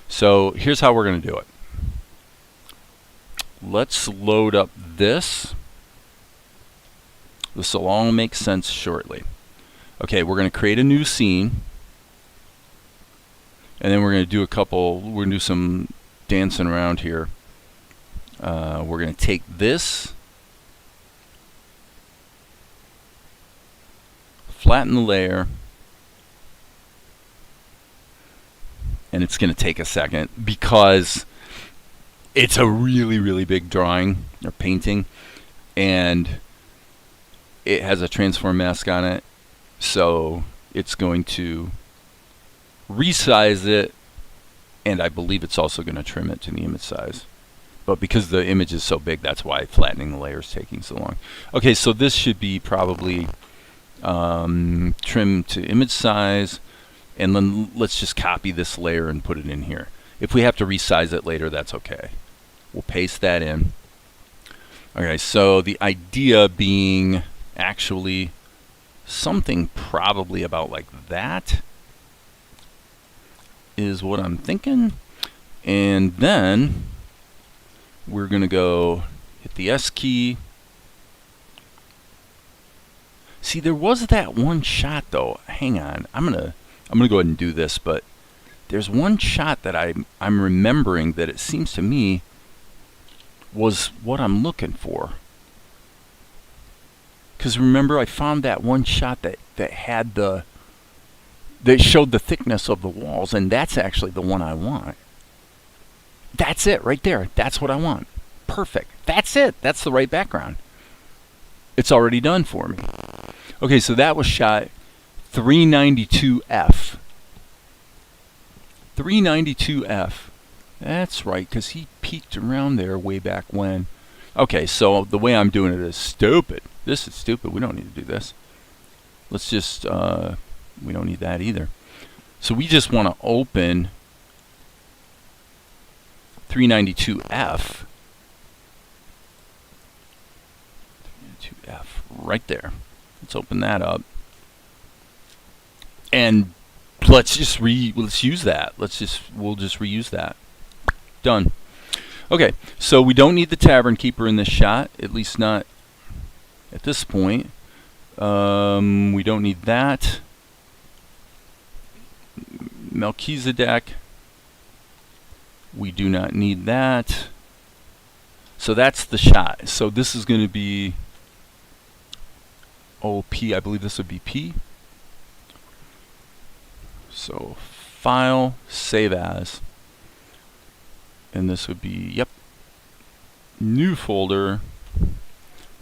So here's how we're going to do it. Let's load up this. This will all make sense shortly. Okay, we're going to create a new scene. And then we're going to do we're going to do some dancing around here. We're going to take this flatten the layer, and it's going to take a second because it's a really, really big drawing or painting, and it has a transform mask on it, so it's going to resize it, and I believe it's also going to trim it to the image size. But because the image is so big, that's why flattening the layer is taking so long. Okay, so this should be probably trimmed to image size, and then let's just copy this layer and put it in here. If we have to resize it later, that's okay. We'll paste that in. Okay, so the idea being actually something probably about like that is what I'm thinking. And then we're going to go hit the S key. See, there was that one shot though. Hang on. I'm gonna go ahead and do this, but there's one shot that I'm remembering that it seems to me was what I'm looking for. Because remember, I found that one shot that had that showed the thickness of the walls, and that's actually the one I want. That's it right there. That's what I want. Perfect. That's it. That's the right background. It's already done for me. Okay, so that was shot 392F. 392F. That's right, because he peeked around there way back when. Okay, so the way I'm doing it is stupid. This is stupid. We don't need to do this. Let's just, we don't need that either. So we just want to open 392F. 392F right there. Let's open that up. And let's use that. We'll just reuse that. Done. Okay, so we don't need the tavern keeper in this shot, at least not at this point. We don't need that. Melchizedek. We do not need that. So that's the shot. So this is going to be P. I believe this would be P. So file, save as. And this would be, yep, new folder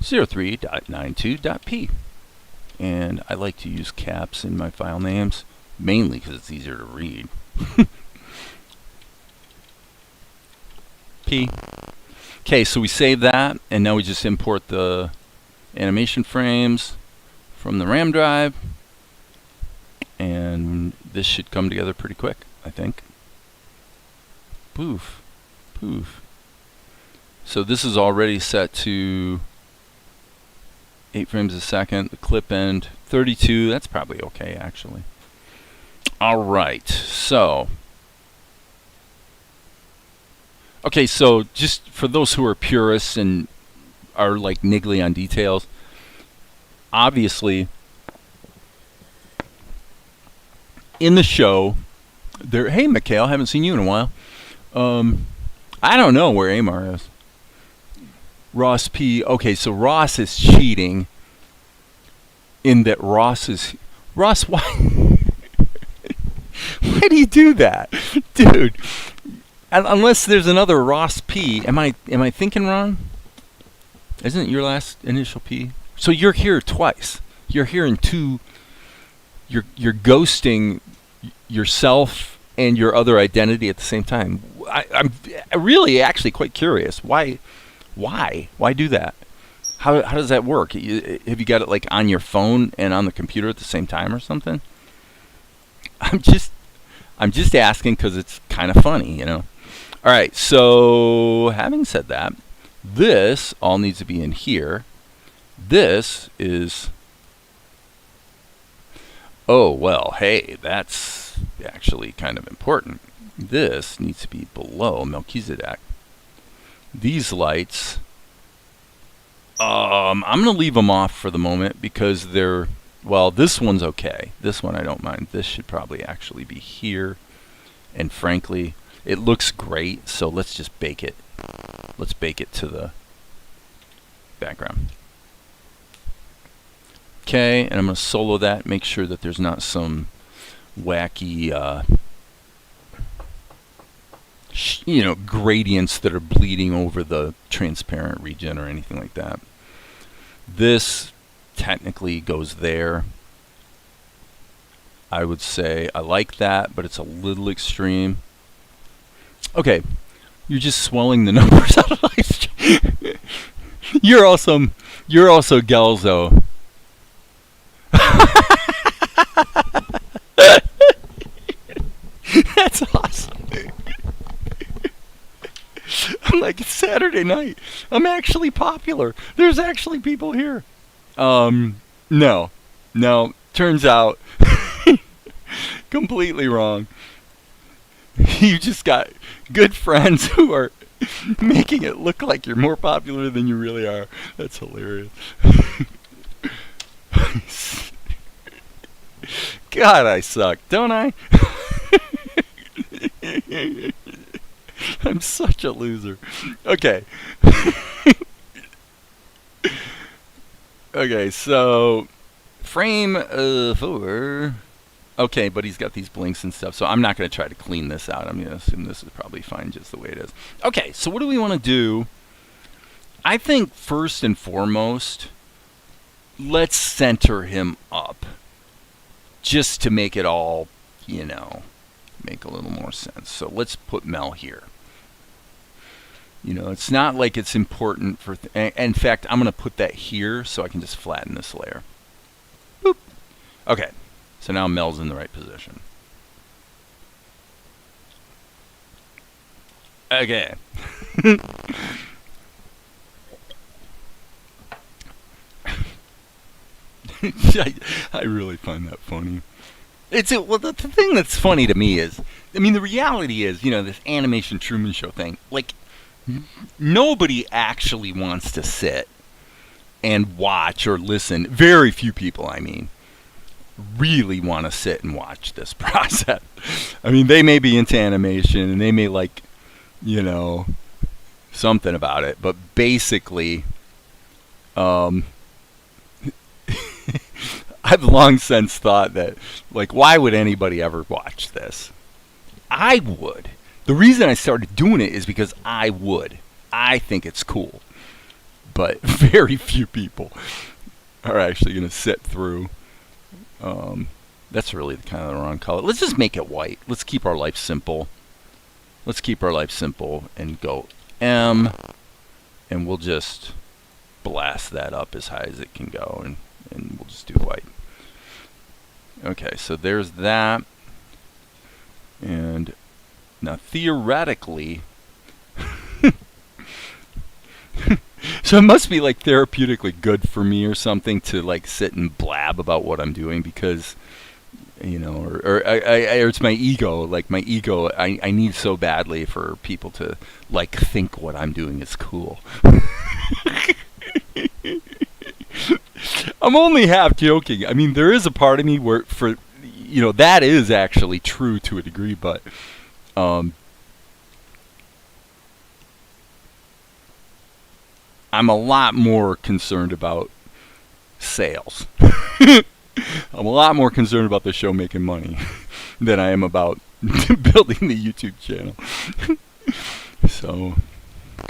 03.92.p. And I like to use caps in my file names, mainly because it's easier to read. P. Okay, so we save that, and now we just import the animation frames from the RAM drive. And this should come together pretty quick, I think. Poof. Poof. So this is already set to 8 frames a second. The clip end 32. That's probably okay, actually. All right. So, okay. So just for those who are purists and are like niggly on details, obviously, in the show, there. Hey, Mikhail, haven't seen you in a while. I don't know where Amar is. Ross P. Okay, so Ross is cheating in that Ross, why? Why do you do that? Dude, unless there's another Ross P. Am I thinking wrong? Isn't it your last initial P? So you're here twice. You're here in two. You're ghosting yourself and your other identity at the same time. I'm really actually quite curious. Why do that? How does that work? Have you got it like on your phone and on the computer at the same time or something? I'm just asking because it's kind of funny, you know. All right, so having said that, this all needs to be in here. This is, oh well, hey, that's actually kind of important. This needs to be below Melchizedek. These lights, I'm going to leave them off for the moment because they're, well, this one's okay. This one I don't mind. This should probably actually be here. And frankly, it looks great, so let's just bake it. Let's bake it to the background. Okay, and I'm going to solo that, make sure that there's not some wacky, gradients that are bleeding over the transparent region or anything like that. This technically goes there. I would say I like that, but it's a little extreme. Okay, you're just swelling the numbers out of live stream. You're also Gelzo. That's awesome. I'm like, it's Saturday night. I'm actually popular. There's actually people here. No. Turns out, completely wrong. You just got good friends who are making it look like you're more popular than you really are. That's hilarious. God, I suck, don't I? I'm such a loser. Okay. Okay, so frame 4. Okay, but he's got these blinks and stuff, so I'm not going to try to clean this out. I'm going to assume this is probably fine just the way it is. Okay, so what do we want to do? I think first and foremost, let's center him up. Just to make it all, make a little more sense. So let's put Mel here. It's not like it's important for... in fact, I'm going to put that here so I can just flatten this layer. Boop. Okay. So now Mel's in the right position. Okay. I really find that funny. Well, the thing that's funny to me is, the reality is, this animation Truman Show thing, like, nobody actually wants to sit and watch or listen. Very few people, really want to sit and watch this process. They may be into animation and they may like, something about it, but basically, I've long since thought that, like, why would anybody ever watch this? I would. The reason I started doing it is because I would. I think it's cool. But very few people are actually going to sit through. That's really kind of the wrong color. Let's just make it white. Let's keep our life simple. Let's keep our life simple and go M. And we'll just blast that up as high as it can go. And we'll just do white. Okay, so there's that. And now theoretically, so it must be like therapeutically good for me or something to like sit and blab about what I'm doing because, or it's my ego. Like my ego, I need so badly for people to like think what I'm doing is cool. I'm only half joking. There is a part of me where, that is actually true to a degree, but I'm a lot more concerned about sales. I'm a lot more concerned about the show making money than I am about building the YouTube channel. So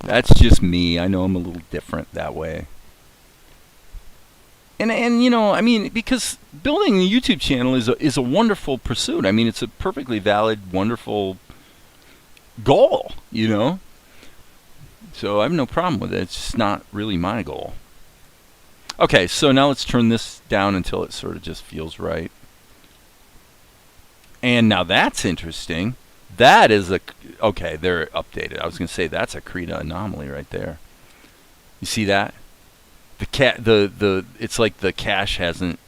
that's just me. I know I'm a little different that way. And because building a YouTube channel is a wonderful pursuit. It's a perfectly valid, wonderful goal, So I have no problem with it. It's just not really my goal. Okay, so now let's turn this down until it sort of just feels right. And now that's interesting. That is okay, they're updated. I was going to say that's a Krita anomaly right there. You see that? It's like the cache hasn't,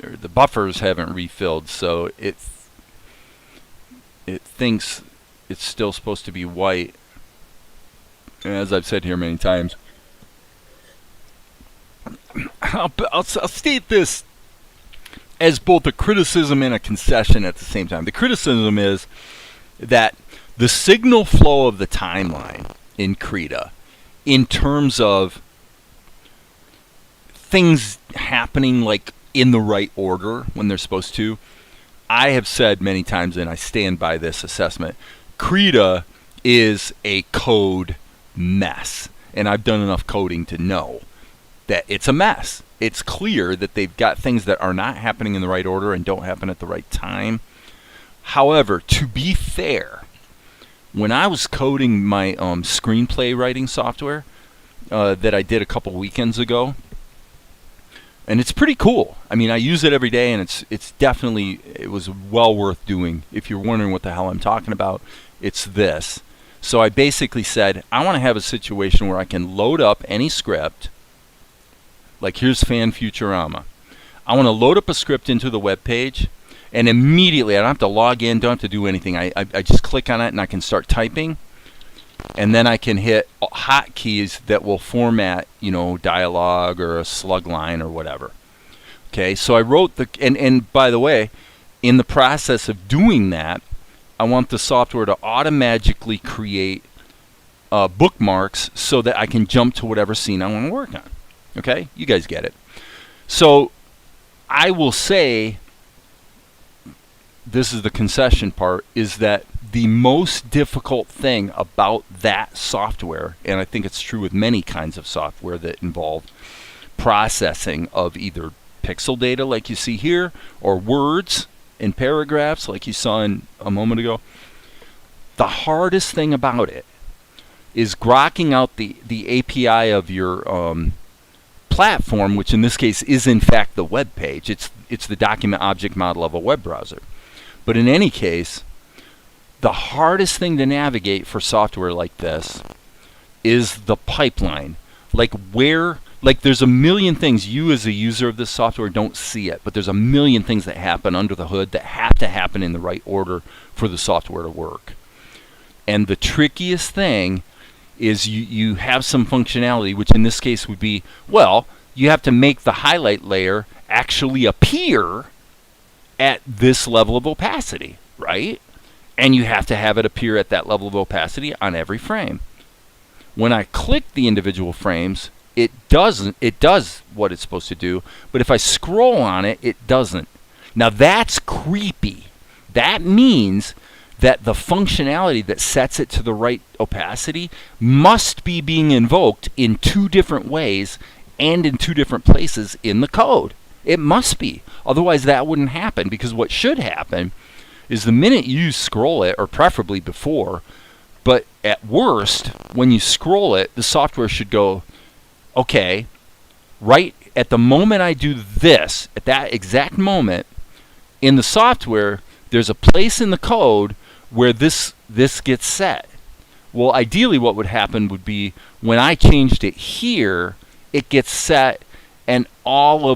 or the buffers haven't refilled, so it thinks it's still supposed to be white. And as I've said here many times, I'll state this as both a criticism and a concession at the same time. The criticism is that the signal flow of the timeline in Krita, in terms of things happening like in the right order when they're supposed to. I have said many times, and I stand by this assessment, Krita is a code mess. And I've done enough coding to know that it's a mess. It's clear that they've got things that are not happening in the right order and don't happen at the right time. However, to be fair, when I was coding my screenplay writing software that I did a couple weekends ago, and it's pretty cool. I mean, I use it every day, and it's definitely, it was well worth doing. If you're wondering what the hell I'm talking about, it's this. So I basically said, I want to have a situation where I can load up any script. Like here's Fan Futurama. I want to load up a script into the web page, and immediately, I don't have to log in, don't have to do anything. I just click on it, and I can start typing. And then I can hit hotkeys that will format, dialogue or a slug line or whatever. Okay, so I wrote and by the way, in the process of doing that, I want the software to automatically create bookmarks so that I can jump to whatever scene I want to work on. Okay, you guys get it. So I will say, this is the concession part, is that the most difficult thing about that software, and I think it's true with many kinds of software that involve processing of either pixel data like you see here, or words in paragraphs like you saw a moment ago, the hardest thing about it is grokking out the API of your platform, which in this case is in fact the web page. It's the document object model of a web browser. But in any case, the hardest thing to navigate for software like this is the pipeline. Like there's a million things you as a user of this software don't see it, but there's a million things that happen under the hood that have to happen in the right order for the software to work. And the trickiest thing is you have some functionality, which in this case would be, well, you have to make the highlight layer actually appear at this level of opacity, right? And you have to have it appear at that level of opacity on every frame. When I click the individual frames, it does what it's supposed to do, but if I scroll on it, it doesn't. Now that's creepy. That means that the functionality that sets it to the right opacity must be being invoked in two different ways and in two different places in the code. It must be. Otherwise that wouldn't happen, because what should happen is the minute you scroll it, or preferably before, but at worst, when you scroll it, the software should go, okay, right at the moment I do this, at that exact moment, in the software, there's a place in the code where this gets set. Well, ideally what would happen would be when I changed it here, it gets set, and all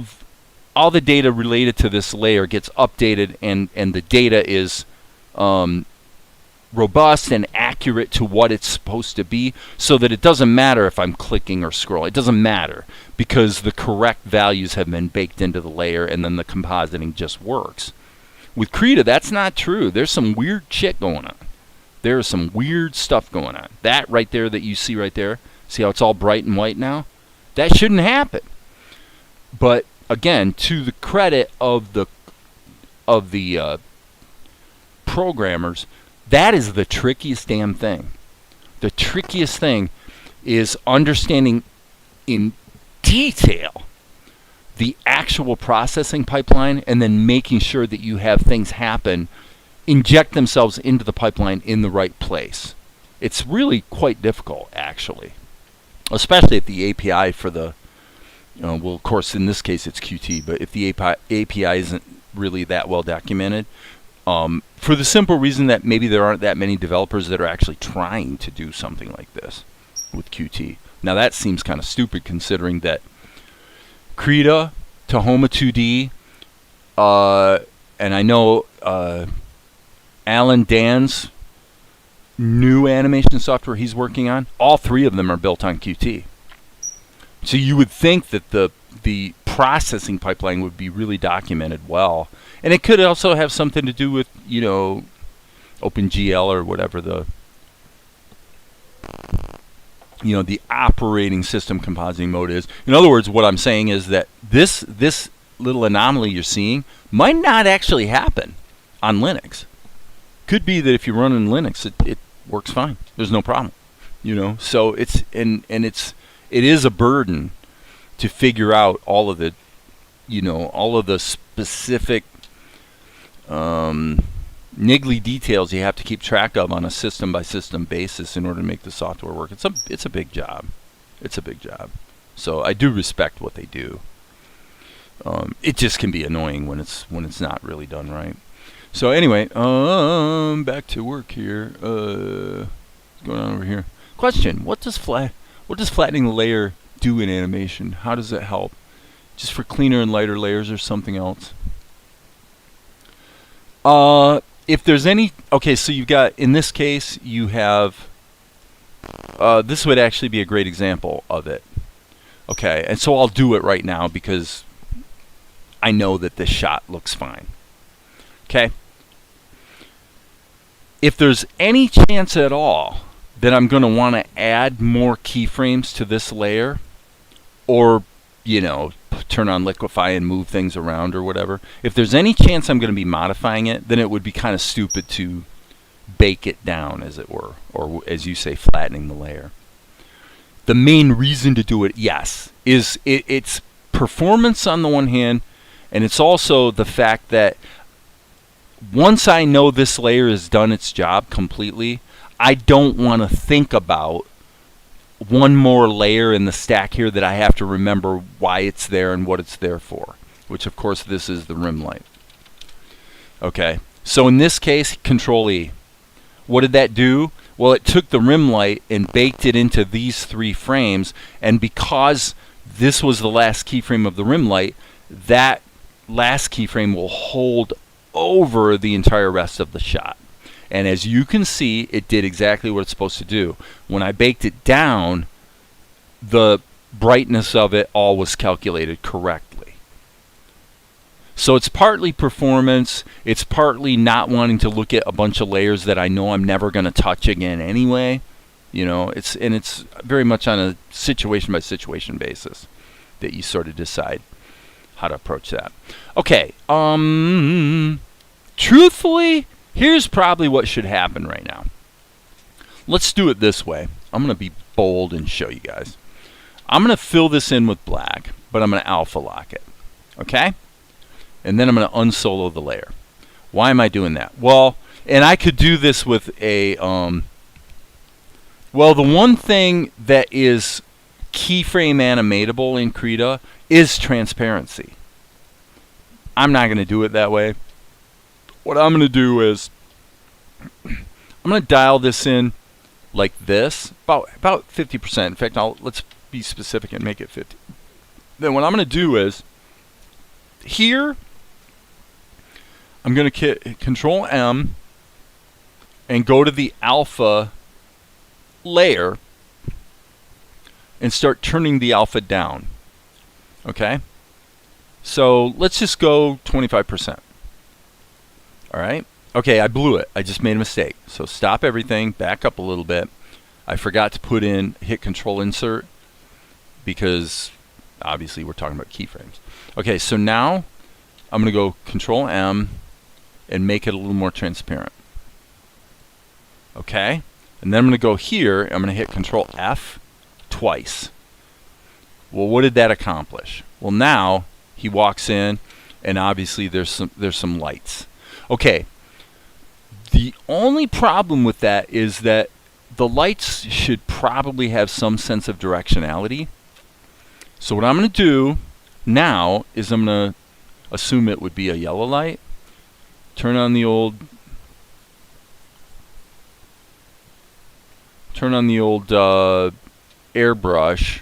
the data related to this layer gets updated, and the data is robust and accurate to what it's supposed to be, so that it doesn't matter if I'm clicking or scrolling. It doesn't matter, because the correct values have been baked into the layer, and then the compositing just works. With Krita, that's not true. There's some weird shit going on. There is some weird stuff going on. That right there that you see right there, see how it's all bright and white now? That shouldn't happen. But again, to the credit of the programmers, that is the trickiest damn thing. The trickiest thing is understanding in detail the actual processing pipeline, and then making sure that you have things happen, inject themselves into the pipeline in the right place. It's really quite difficult, actually, especially if the API for the well, of course, in this case it's Qt, but if the API isn't really that well documented, for the simple reason that maybe there aren't that many developers that are actually trying to do something like this with Qt. Now that seems kind of stupid, considering that Krita, Tahoma 2D, and I know Alan Dan's new animation software he's working on, all three of them are built on Qt. So you would think that the processing pipeline would be really documented well. And it could also have something to do with, OpenGL or whatever the the operating system compositing mode is. In other words, what I'm saying is that this little anomaly you're seeing might not actually happen on Linux. Could be that if you run in Linux, it works fine. There's no problem. So it is a burden to figure out all of the specific niggly details you have to keep track of on a system by system basis in order to make the software work. It's a big job. It's a big job. So I do respect what they do. It just can be annoying when it's not really done right. So anyway, back to work here. What's going on over here? Question: What does flattening the layer do in animation? How does it help? Just for cleaner and lighter layers, or something else? If there's any, okay, so you've got, in this case, you have. This would actually be a great example of it. Okay, and so I'll do it right now because I know that this shot looks fine. Okay. If there's any chance at all that I'm going to want to add more keyframes to this layer, or, turn on liquify and move things around or whatever, if there's any chance I'm going to be modifying it, then it would be kind of stupid to bake it down, as it were, or as you say, flattening the layer. The main reason to do it, yes, is it's performance on the one hand, and it's also the fact that once I know this layer has done its job completely, I don't want to think about one more layer in the stack here that I have to remember why it's there and what it's there for, which of course this is the rim light. Okay, so in this case, Control E. What did that do? Well, it took the rim light and baked it into these 3 frames, and because this was the last keyframe of the rim light, that last keyframe will hold over the entire rest of the shot. And as you can see, it did exactly what it's supposed to do. When I baked it down, the brightness of it all was calculated correctly. So it's partly performance, it's partly not wanting to look at a bunch of layers that I know I'm never going to touch again anyway. It's very much on a situation by situation basis that you sort of decide how to approach that. Okay, truthfully, here's probably what should happen right now. Let's do it this way. I'm going to be bold and show you guys. I'm going to fill this in with black, but I'm going to alpha lock it. Okay? And then I'm going to unsolo the layer. Why am I doing that? Well, and I could do this with a, well, the one thing that is keyframe animatable in Krita is transparency. I'm not going to do it that way. What I'm going to do is I'm going to dial this in like this, about 50%. In fact, let's be specific and make it 50. Then what I'm going to do is here I'm going to Control M and go to the alpha layer and start turning the alpha down. Okay? So let's just go 25%. All right. Okay, I blew it. I just made a mistake. So stop everything, back up a little bit. I forgot to hit Control Insert because obviously we're talking about keyframes. Okay, so now I'm going to go Control M and make it a little more transparent. Okay, and then I'm going to go here. I'm going to hit Control F twice. Well, what did that accomplish? Well, now he walks in, and obviously there's some lights. Okay, the only problem with that is that the lights should probably have some sense of directionality. So what I'm going to do now is I'm going to assume it would be a yellow light. Turn on the old airbrush,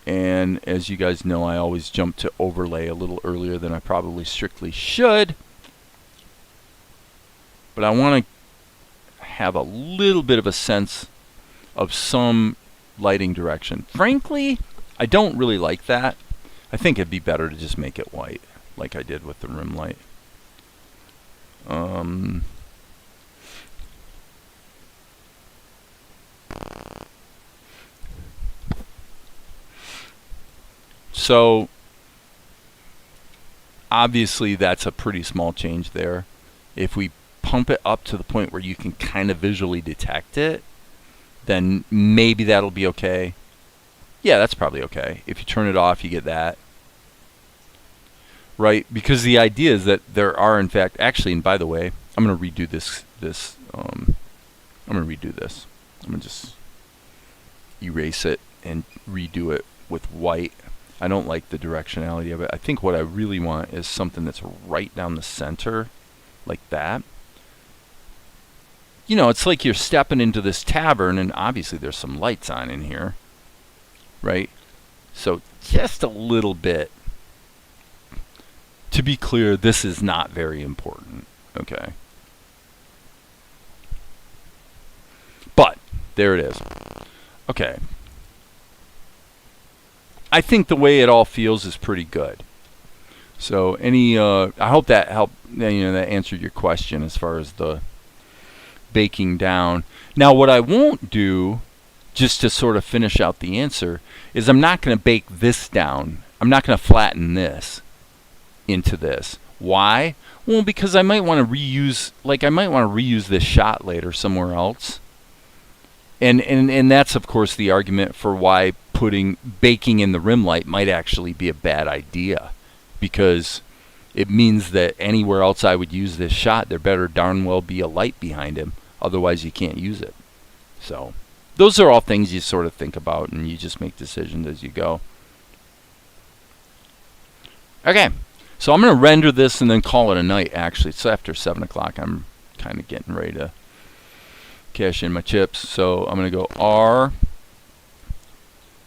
and as you guys know, I always jump to overlay a little earlier than I probably strictly should. But I want to have a little bit of a sense of some lighting direction. Frankly, I don't really like that. I think it'd be better to just make it white, like I did with the rim light. So obviously that's a pretty small change there. If we pump it up to the point where you can kind of visually detect it, then maybe that'll be okay. Yeah, that's probably okay. If you turn it off, you get that. Right? Because the idea is that there are, in fact, actually, and by the way, I'm going to redo this. I'm going to redo this. I'm going to just erase it and redo it with white. I don't like the directionality of it. I think what I really want is something that's right down the center, like that. You know, it's like you're stepping into this tavern, and obviously there's some lights on in here, right? So just a little bit. To be clear, this is not very important, okay? But there it is. Okay. I think the way it all feels is pretty good. So I hope that helped, that answered your question as far as the baking down. Now what I won't do, just to sort of finish out the answer, is I'm not going to bake this down. I'm not going to flatten this into this. Why? Well, because I might want to reuse this shot later somewhere else. And that's of course the argument for why baking in the rim light might actually be a bad idea, because it means that anywhere else I would use this shot, there better darn well be a light behind him, otherwise you can't use it. So those are all things you sort of think about, and you just make decisions as you go. Okay, so I'm going to render this and then call it a night. Actually, it's after 7 o'clock. I'm kind of getting ready to cash in my chips. So I'm going to go R,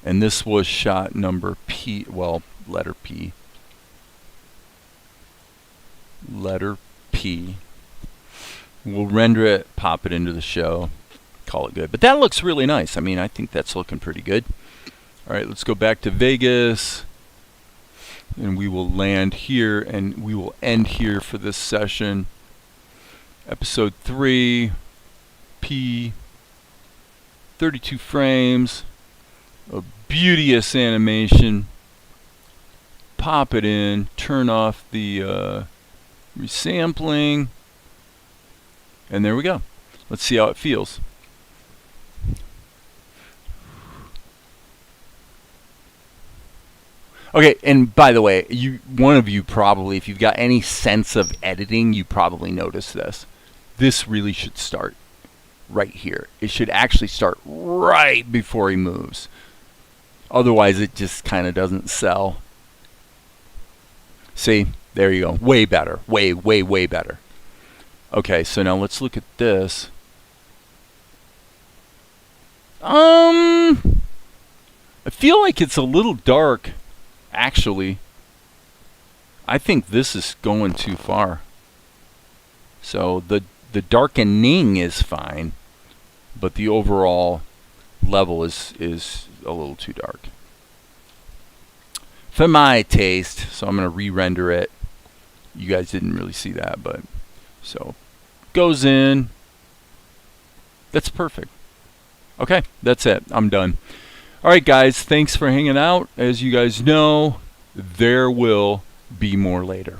and this was shot number P, well, letter P. Letter P. We'll render it, pop it into the show, call it good. But that looks really nice. I mean, I think that's looking pretty good. All right, let's go back to Vegas, and we will land here, and we will end here for this session. Episode 3, P, 32 frames, a beauteous animation. Pop it in, turn off the resampling, and there we go. Let's see how it feels. Okay, and by the way, one of you probably, if you've got any sense of editing, you probably noticed this. This really should start right here. It should actually start right before he moves. Otherwise, it just kind of doesn't sell. See, there you go. Way better. Way, way, way better. Okay, so now let's look at this. I feel like it's a little dark, actually. I think this is going too far. So the darkening is fine, but the overall level is a little too dark for my taste. So I'm going to re-render it. You guys didn't really see that, but so goes in. That's perfect. Okay, that's it. I'm done. All right, guys, thanks for hanging out. As you guys know, there will be more later.